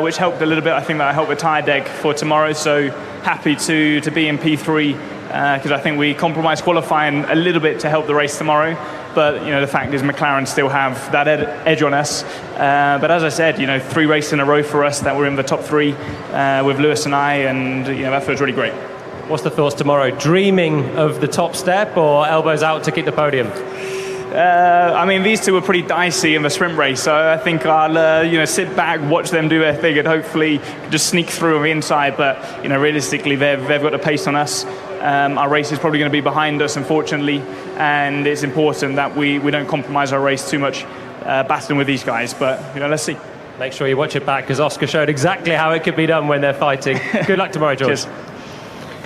which helped a little bit. I think that helped the tyre deck for tomorrow. So happy to be in P3 because I think we compromised qualifying a little bit to help the race tomorrow. But the fact is McLaren still have that edge on us. But as I said, 3 races in a row for us that we're in the top 3 with Lewis and I, and that feels really great. What's the thoughts tomorrow? Dreaming of the top step or elbows out to keep the podium? I mean, these two were pretty dicey in the sprint race, so I think I'll sit back, watch them do their thing, and hopefully just sneak through on the inside. But realistically, they've got the pace on us. Our race is probably going to be behind us, unfortunately, and it's important that we don't compromise our race too much, battling with these guys. But let's see. Make sure you watch it back because Oscar showed exactly how it could be done when they're fighting. Good luck tomorrow, George. Cheers.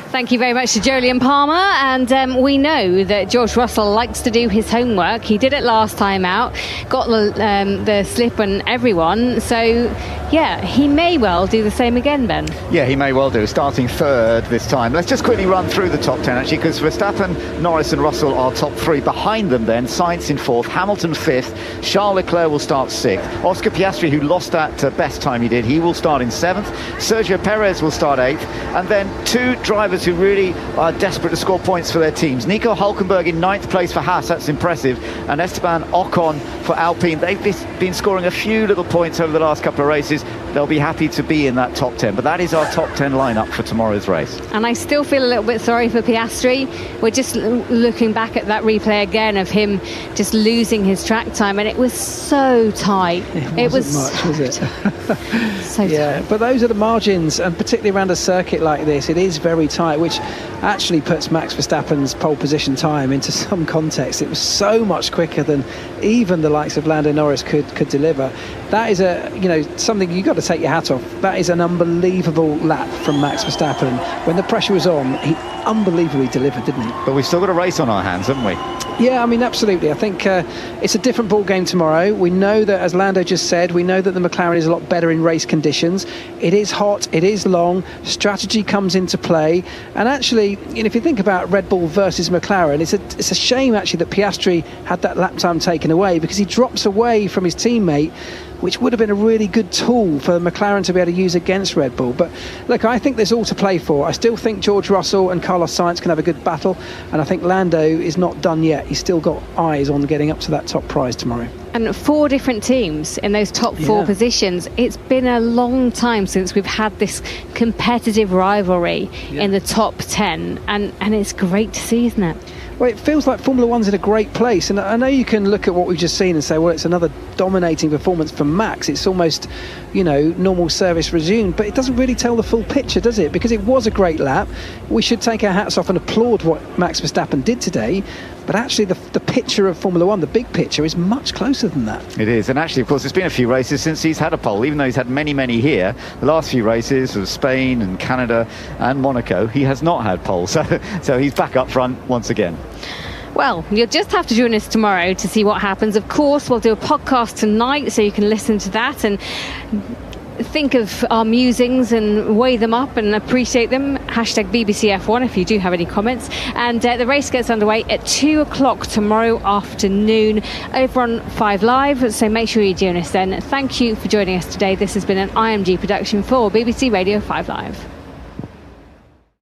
Thank you very much to Jolyon Palmer, and we know that George Russell likes to do his homework. He did it last time out, got the slip on everyone, so yeah, he may well do the same again, Ben. Yeah, he may well do, starting 3rd this time. Let's just quickly run through the top 10 actually, because Verstappen, Norris and Russell are top 3. Behind them then, Sainz in 4th, Hamilton 5th, Charles Leclerc will start 6th, Oscar Piastri, who lost that best time he did, he will start in 7th, Sergio Perez will start 8th, and then 2 drivers who really are desperate to score points for their teams. Nico Hülkenberg in 9th place for Haas, that's impressive, and Esteban Ocon for Alpine. They've been scoring a few little points over the last couple of races. They'll be happy to be in that top 10, but that is our top 10 lineup for tomorrow's race. And I still feel a little bit sorry for Piastri. We're just looking back at that replay again of him just losing his track time, and it was so tight. It wasn't much, was it? So yeah, tight. but those are the margins, and particularly around a circuit like this, it is very tight, which actually puts Max Verstappen's pole position time into some context. It was so much quicker than even the likes of Lando Norris could deliver. That is something you've got to take your hat off. That is an unbelievable lap from Max Verstappen. When the pressure was on, he unbelievably delivered, didn't he? But we've still got a race on our hands, haven't we? Yeah, I mean, absolutely. I think it's a different ball game tomorrow. We know that, as Lando just said, we know that the McLaren is a lot better in race conditions. It is hot, it is long, strategy comes into play. And actually, if you think about Red Bull versus McLaren, it's a shame actually that Piastri had that lap time taken away, because he drops away from his teammate, which would have been a really good tool for McLaren to be able to use against Red Bull. But look, I think there's all to play for. I still think George Russell and Carlos Sainz can have a good battle, and I think Lando is not done yet. He's still got eyes on getting up to that top prize tomorrow. And 4 different teams in those top 4 positions. It's been a long time since we've had this competitive rivalry in the top 10, and it's great to see, isn't it? Well, it feels like Formula One's in a great place, and I know you can look at what we've just seen and say, well, it's another dominating performance from Max. It's almost, normal service resumed, but it doesn't really tell the full picture, does it? Because it was a great lap. We should take our hats off and applaud what Max Verstappen did today, but actually the picture of Formula One, the big picture, is much closer than that. It is, and actually, of course, it's been a few races since he's had a pole, even though he's had many, many here. The last few races of Spain and Canada and Monaco, he has not had pole, so he's back up front once again. Well, you'll just have to join us tomorrow to see what happens. Of course, we'll do a podcast tonight, so you can listen to that and think of our musings and weigh them up and appreciate them. Hashtag BBCF1 if you do have any comments. And the race gets underway at 2 o'clock tomorrow afternoon over on 5 Live, so make sure you join us then. Thank you for joining us today. This has been an IMG production for BBC Radio 5 Live.